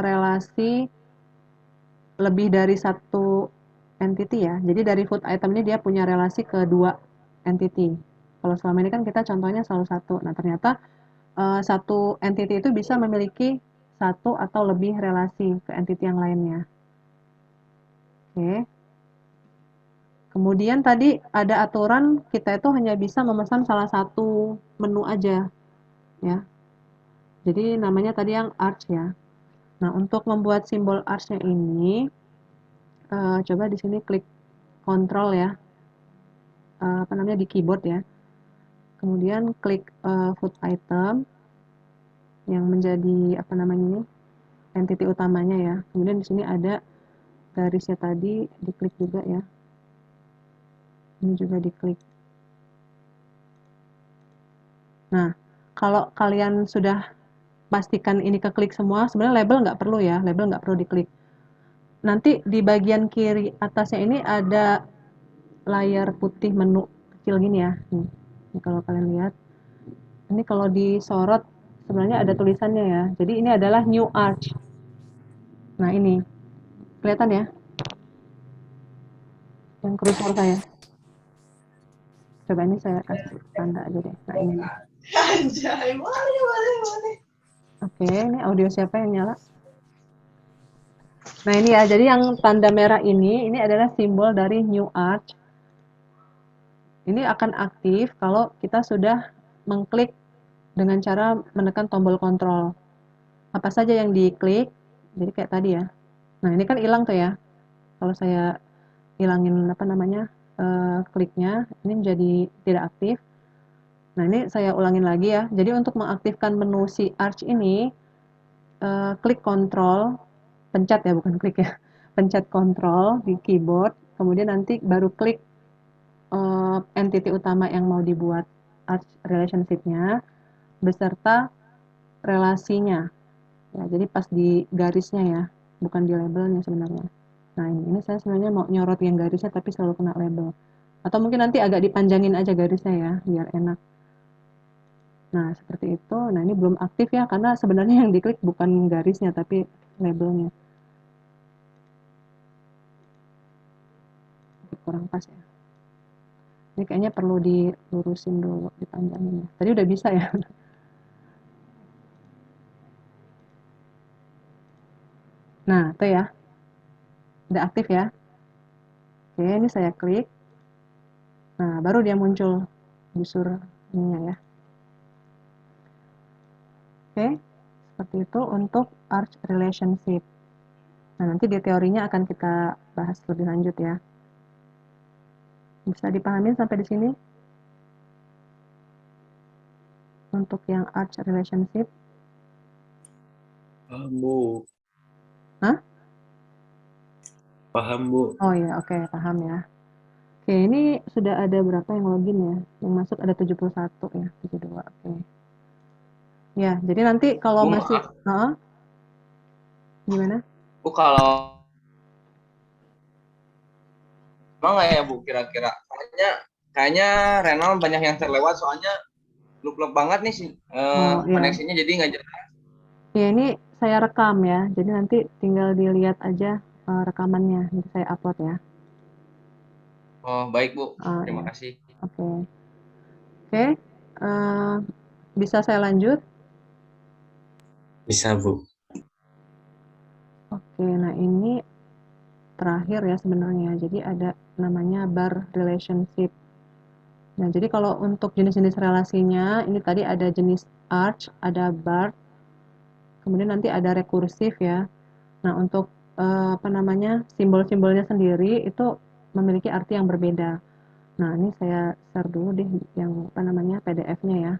relasi lebih dari satu entity ya. Jadi dari food item ini dia punya relasi ke dua entity. Kalau selama ini kan kita contohnya selalu satu. Nah ternyata satu entity itu bisa memiliki satu atau lebih relasi ke entity yang lainnya. Oke. Kemudian tadi ada aturan kita itu hanya bisa memesan salah satu menu aja, ya. Jadi namanya tadi yang arch ya. Nah untuk membuat simbol arch-nya ini, coba di sini klik Ctrl ya, apa namanya di keyboard ya. Kemudian klik food item yang menjadi apa namanya ini entity utamanya ya. Kemudian di sini ada garisnya tadi, diklik juga ya. Ini juga diklik. Nah, kalau kalian sudah pastikan ini keklik semua, sebenarnya label nggak perlu ya, label nggak perlu diklik. Nanti di bagian kiri atasnya ini ada layar putih menu kecil gini ya. Ini kalau kalian lihat, ini kalau disorot sebenarnya ada tulisannya ya. Jadi ini adalah new arch. Nah ini, kelihatan ya? Yang kursor saya. Coba ini saya kasih tanda aja deh. Nah ini. Oke, ini audio siapa yang nyala? Nah ini ya, jadi yang tanda merah ini adalah simbol dari new arch. Ini akan aktif kalau kita sudah mengklik dengan cara menekan tombol kontrol. Apa saja yang diklik, jadi kayak tadi ya. Nah ini kan hilang tuh ya. Kalau saya hilangin apa namanya kliknya, ini menjadi tidak aktif. Nah ini saya ulangin lagi ya. Jadi untuk mengaktifkan menu si arch ini, klik kontrol, pencet ya bukan klik ya, pencet kontrol di keyboard, kemudian nanti baru klik entity utama yang mau dibuat arch relationship-nya beserta relasinya. Ya, jadi pas di garisnya ya, bukan di labelnya sebenarnya. Nah ini saya sebenarnya mau nyorot yang garisnya tapi selalu kena label. Atau mungkin nanti agak dipanjangin aja garisnya ya, biar enak. Nah seperti itu. Nah ini belum aktif ya, karena sebenarnya yang diklik bukan garisnya tapi labelnya. Kurang pas ya. Ini kayaknya perlu dilurusin dulu, dipanjangin ya. Tadi udah bisa ya. Nah, itu ya. Udah aktif ya. Oke, ini saya klik. Nah, baru dia muncul busur ininya ya. Oke, seperti itu untuk arch relationship. Nah, nanti di teorinya akan kita bahas lebih lanjut ya. Bisa dipahamin sampai di sini? Untuk yang arch relationship. Paham, Bu. Hah? Paham, Bu. Oh iya, oke, paham ya. Oke, ini sudah ada berapa yang login ya? Yang masuk ada 71 ya, 72. Oke. Ya, jadi nanti kalau Bu, masih gimana? Bu kalau emang nggak ya Bu kira-kira? Kayaknya Renal banyak yang terlewat soalnya luk-luk banget nih sih Iya. koneksinya jadi nggak jelas. Ya, ini saya rekam ya. Jadi nanti tinggal dilihat aja rekamannya. Nanti saya upload ya. Oh baik Bu, terima Iya. kasih. Oke. Oke, bisa saya lanjut? Bisa, Bu. Oke, nah ini terakhir ya sebenarnya. Jadi ada namanya bar relationship. Nah, jadi kalau untuk jenis-jenis relasinya, ini tadi ada jenis arch, ada bar, kemudian nanti ada rekursif ya. Nah, untuk apa namanya, simbol-simbolnya sendiri itu memiliki arti yang berbeda. Nah, ini saya share dulu deh yang apa namanya, PDF-nya ya.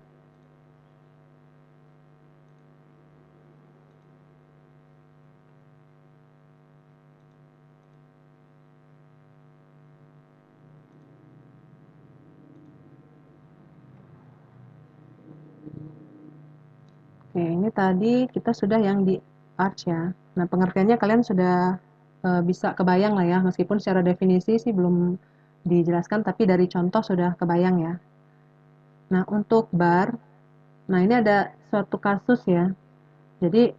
Oke, ini tadi kita sudah yang di arch ya. Nah, pengertiannya kalian sudah bisa kebayang lah ya, meskipun secara definisi sih belum dijelaskan, tapi dari contoh sudah kebayang ya. Nah, untuk bar, nah ini ada suatu kasus ya. Jadi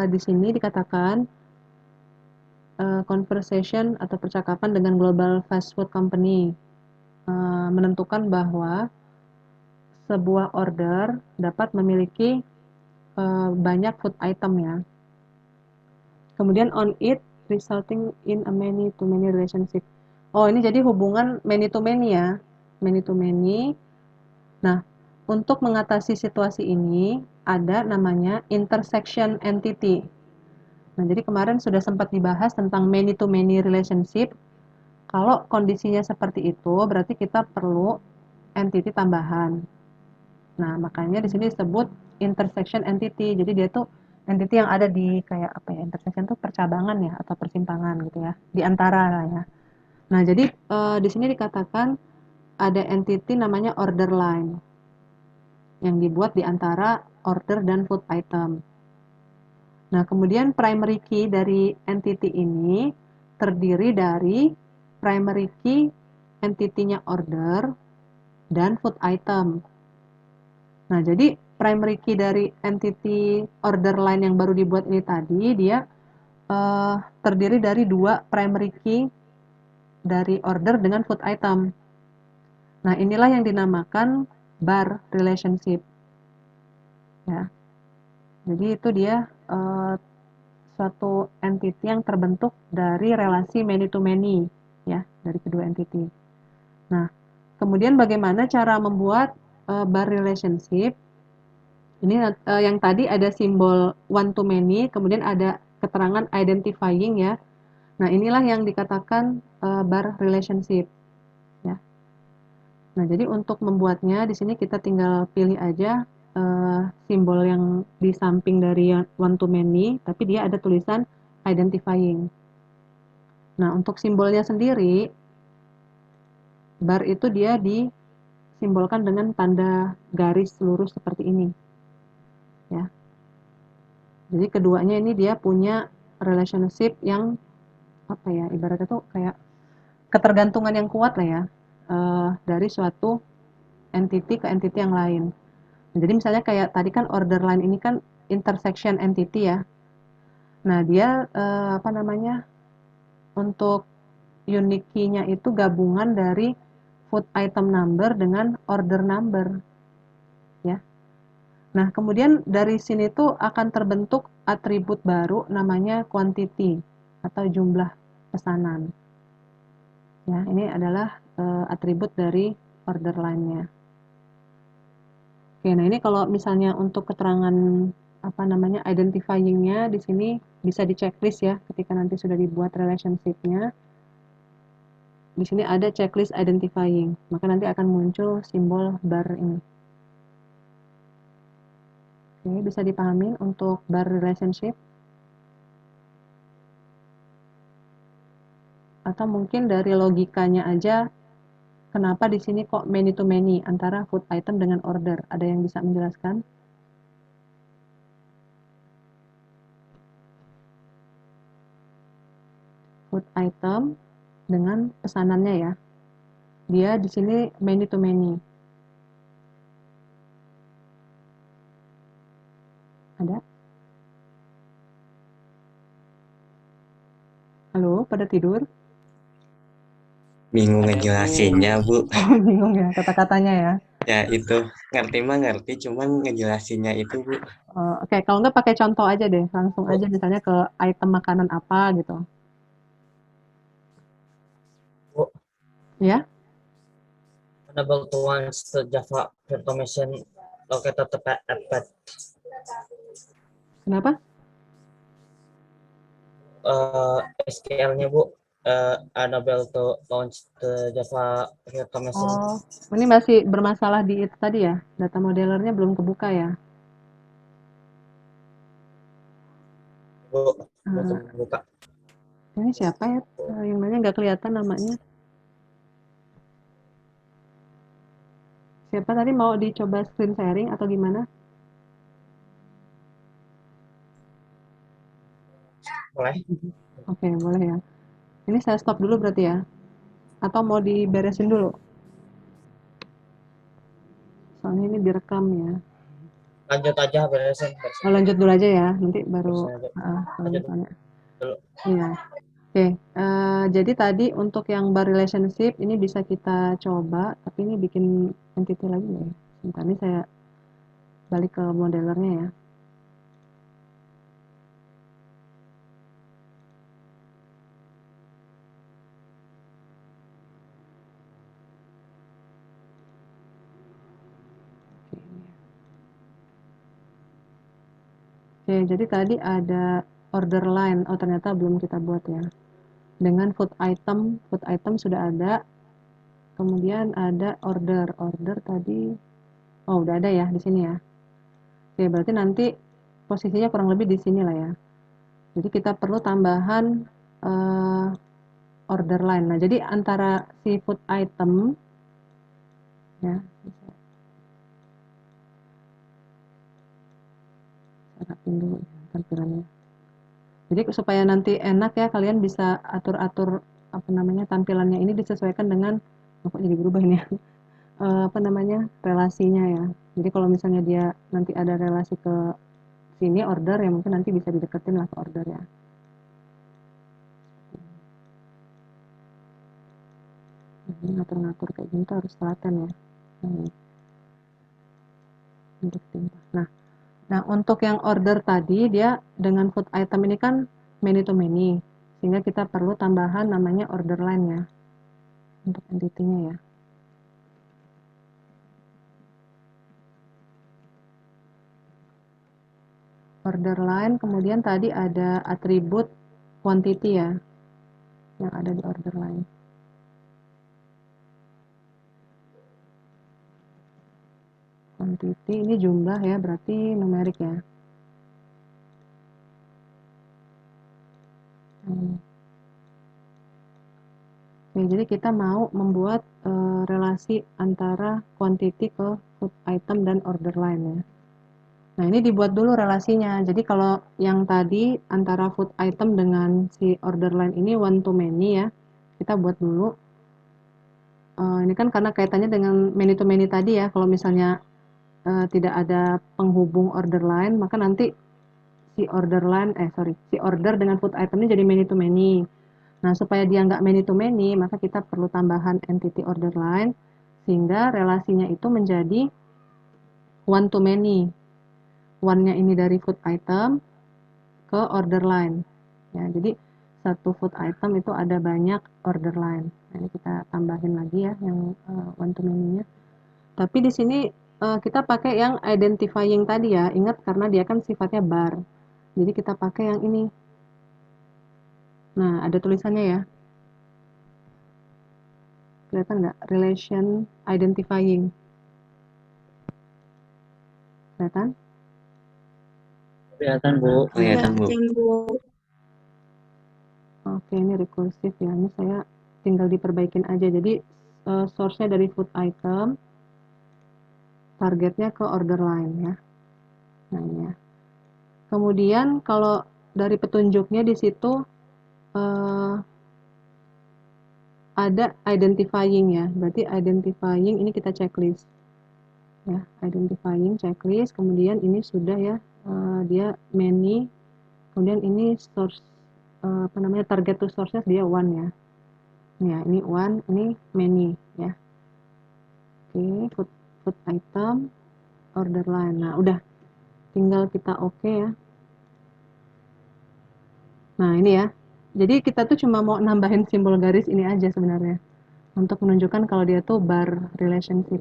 di sini dikatakan conversation atau percakapan dengan global fast food company menentukan bahwa sebuah order dapat memiliki banyak food item ya. Kemudian on it resulting in a many to many relationship. Oh, ini jadi hubungan many to many ya. Many to many. Nah, untuk mengatasi situasi ini ada namanya intersection entity. Nah, jadi kemarin sudah sempat dibahas tentang many to many relationship. Kalau kondisinya seperti itu, berarti kita perlu entity tambahan. Nah, makanya di sini disebut intersection entity. Jadi dia tuh entity yang ada di kayak apa ya? Intersection tuh percabangan ya atau persimpangan gitu ya, di antara lah ya. Nah, jadi di sini dikatakan ada entity namanya order line yang dibuat di antara order dan food item. Nah, kemudian primary key dari entity ini terdiri dari primary key entity-nya order dan food item. Nah, jadi primary key dari entity order line yang baru dibuat ini tadi, dia terdiri dari 2 primary key dari order dengan food item. Nah, inilah yang dinamakan bar relationship. Ya. Jadi itu dia suatu entity yang terbentuk dari relasi many to many ya, dari kedua entity. Nah, kemudian bagaimana cara membuat bar relationship? Ini yang tadi ada simbol one to many, kemudian ada keterangan identifying ya. Nah, inilah yang dikatakan bar relationship ya. Nah, jadi untuk membuatnya di sini kita tinggal pilih aja simbol yang di samping dari one to many, tapi dia ada tulisan identifying. Nah, untuk simbolnya sendiri, bar itu dia disimbolkan dengan tanda garis lurus seperti ini. Ya. Jadi keduanya ini dia punya relationship yang apa ya, ibaratnya tuh kayak ketergantungan yang kuat lah ya dari suatu entity ke entity yang lain. Jadi misalnya kayak tadi kan order line ini kan intersection entity ya. Nah, dia apa namanya? Untuk unique key-nya itu gabungan dari food item number dengan order number. Ya. Nah, kemudian dari sini tuh akan terbentuk atribut baru namanya quantity atau jumlah pesanan. Ya, ini adalah atribut dari order line-nya. Oke, nah ini kalau misalnya untuk keterangan apa namanya identifying-nya di sini bisa di checklist ya ketika nanti sudah dibuat relationship-nya. Di sini ada checklist identifying, maka nanti akan muncul simbol bar ini. Oke, bisa dipahami untuk bar relationship? Atau mungkin dari logikanya aja kenapa di sini kok many to many antara food item dengan order? Ada yang bisa menjelaskan? Food item dengan pesanannya ya. Dia di sini many to many. Ada? Halo, pada tidur? Bingung ngejelasinnya, Bu. Oh, bingung ya kata-katanya ya. Ya itu, ngerti mah ngerti, cuman ngejelasinnya itu, Bu. Oke, kalau nggak pakai contoh aja deh, langsung aja misalnya ke item makanan apa gitu. Bu, Ya? unable to launch the Java virtual machine located at pad. Kenapa? SQL-nya Bu, unable to launch the Java Virtual Machine. Oh, ini masih bermasalah di itu tadi ya? Data modelernya belum kebuka ya? Bu, Eh, belum buka. ini siapa ya? Yang nanya nggak kelihatan namanya. Siapa tadi, mau dicoba screen sharing atau gimana? Boleh? Oke, boleh ya. Ini saya stop dulu berarti ya? Atau mau diberesin dulu? Soalnya ini direkam ya. Lanjut aja, beresin. Oh, lanjut dulu aja ya, nanti baru Beresin aja. kalau Lanjut misalnya. dulu. Iya. Oke, jadi tadi untuk yang bar relationship ini bisa kita coba, tapi ini bikin entity lagi ya. Sebentar, ini saya balik ke modelernya ya. Oke, jadi tadi ada order line. Oh, ternyata belum kita buat ya. Dengan food item sudah ada. Kemudian ada order tadi. Oh, udah ada ya di sini ya. Oke, berarti nanti posisinya kurang lebih di sini lah ya. Jadi kita perlu tambahan order line. Nah, jadi antara si food item ya, saya rapin dulu ya tampilannya. Jadi supaya nanti enak ya, kalian bisa atur-atur apa namanya tampilannya ini disesuaikan dengan kok jadi berubah ini ya. Apa namanya relasinya ya. Jadi kalau misalnya dia nanti ada relasi ke sini order ya, mungkin nanti bisa dideketin lah ke order ya. Ini ngatur-ngatur kayak gini tuh harus telaten ya. Untuk timpah. Nah, untuk yang order tadi dia dengan food item ini kan many to many, sehingga kita perlu tambahan namanya order line ya untuk entity-nya ya. Order line, kemudian tadi ada atribut quantity ya yang ada di order line. Quantity ini jumlah ya, berarti numerik ya. Oke, jadi kita mau membuat relasi antara quantity ke food item dan order line ya. Nah, ini dibuat dulu relasinya. Jadi kalau yang tadi antara food item dengan si order line ini one to many ya, kita buat dulu. Ini kan karena kaitannya dengan many to many tadi ya. Kalau misalnya tidak ada penghubung order line, maka nanti si order dengan food item ini jadi many to many. Nah, supaya dia nggak many to many, maka kita perlu tambahan entity order line sehingga relasinya itu menjadi one to many. One-nya ini dari food item ke order line. Ya, jadi satu food item itu ada banyak order line. Nah, ini kita tambahin lagi ya yang one to many-nya. Tapi di sini kita pakai yang identifying tadi ya. Ingat karena dia kan sifatnya bar. Jadi kita pakai yang ini. Nah, ada tulisannya ya. Kelihatan nggak? Relation identifying. Kelihatan? Kelihatan Bu. Kelihatan Bu. Oke, ini recursif ya. Ini saya tinggal diperbaikin aja. Jadi source-nya dari food item, targetnya ke order line ya. Nah, ini ya. Kemudian kalau dari petunjuknya di situ ada identifying ya. Berarti identifying ini kita checklist. Ya, identifying checklist, kemudian ini sudah ya dia many, kemudian ini source apa namanya target to sources dia one ya. Ya, ini one, ini many ya. Oke, food item, order line. Nah, udah tinggal kita oke ya. Nah, ini ya. Jadi kita tuh cuma mau nambahin simbol garis ini aja sebenarnya untuk menunjukkan kalau dia tuh bar relationship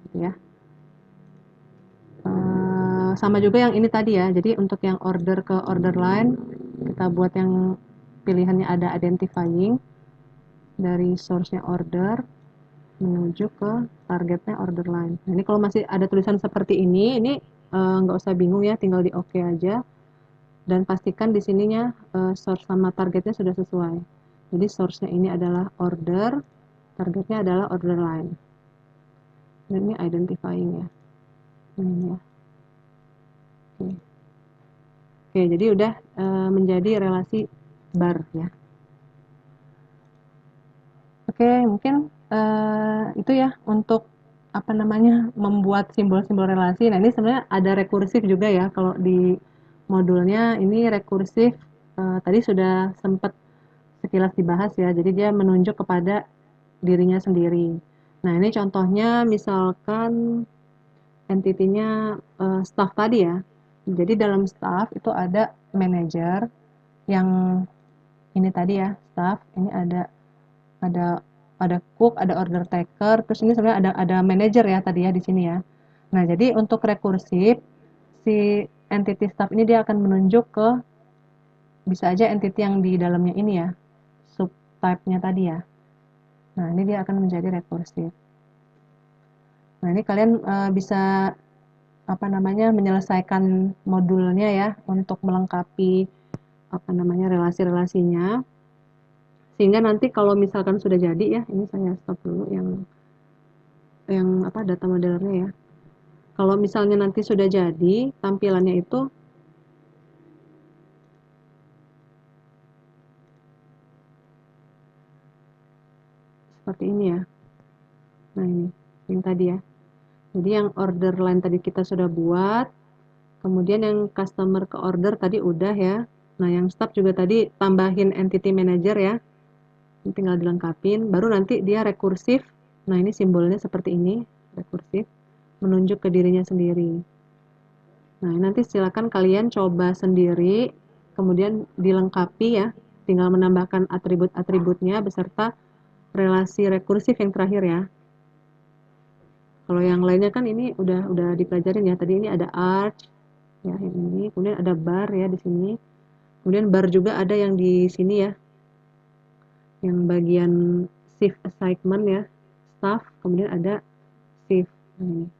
gitu ya. Sama juga yang ini tadi ya. Jadi untuk yang order ke order line kita buat yang pilihannya ada identifying dari source-nya order menuju ke targetnya order line. Nah, ini kalau masih ada tulisan seperti ini nggak usah bingung ya, tinggal di oke aja dan pastikan di sininya source sama targetnya sudah sesuai. Jadi source-nya ini adalah order, targetnya adalah order line. Dan ini identifying ya. Ini ya. Oke, jadi udah menjadi relasi bar ya. Oke, mungkin itu ya untuk apa namanya membuat simbol-simbol relasi. Nah, ini sebenarnya ada rekursif juga ya kalau di modulnya ini rekursif tadi sudah sempat sekilas dibahas ya. Jadi dia menunjuk kepada dirinya sendiri. Nah, ini contohnya misalkan entity-nya staff tadi ya. Jadi dalam staff itu ada manager yang ini tadi ya, staff, ini ada cook, ada order taker, terus ini sebenarnya ada manager ya tadi ya di sini ya. Nah, jadi untuk rekursif si entity staff ini dia akan menunjuk ke bisa aja entity yang di dalamnya ini ya, subtype-nya tadi ya. Nah, ini dia akan menjadi rekursif. Nah, ini kalian bisa apa namanya menyelesaikan modulnya ya untuk melengkapi apa namanya relasi-relasinya. Sehingga nanti kalau misalkan sudah jadi ya, ini saya stop dulu yang apa data modelernya ya. Kalau misalnya nanti sudah jadi tampilannya itu seperti ini ya. Nah, ini yang tadi ya. Jadi yang order line tadi kita sudah buat, kemudian yang customer ke order tadi udah ya. Nah, yang staff juga tadi tambahin entity manager ya. Ini tinggal dilengkapin, baru nanti dia rekursif. Nah, ini simbolnya seperti ini, rekursif, menunjuk ke dirinya sendiri. Nah, nanti silakan kalian coba sendiri, kemudian dilengkapi ya, tinggal menambahkan atribut-atributnya beserta relasi rekursif yang terakhir ya. Kalau yang lainnya kan ini udah dipelajarin ya, tadi ini ada arch, ya yang ini, kemudian ada bar ya di sini, kemudian bar juga ada yang di sini ya, yang bagian shift assignment ya, staff, kemudian ada shift. Ini.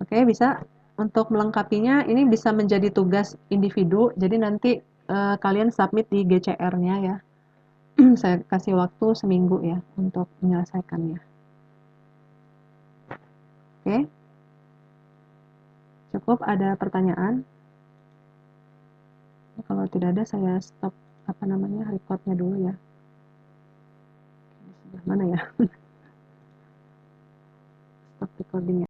Oke, bisa untuk melengkapinya ini bisa menjadi tugas individu. Jadi nanti kalian submit di GCR-nya ya. Saya kasih waktu seminggu ya untuk menyelesaikannya. Oke. Cukup ada pertanyaan? Kalau tidak ada saya stop apa namanya recordnya dulu ya. Sebelah mana ya? Stop recordingnya.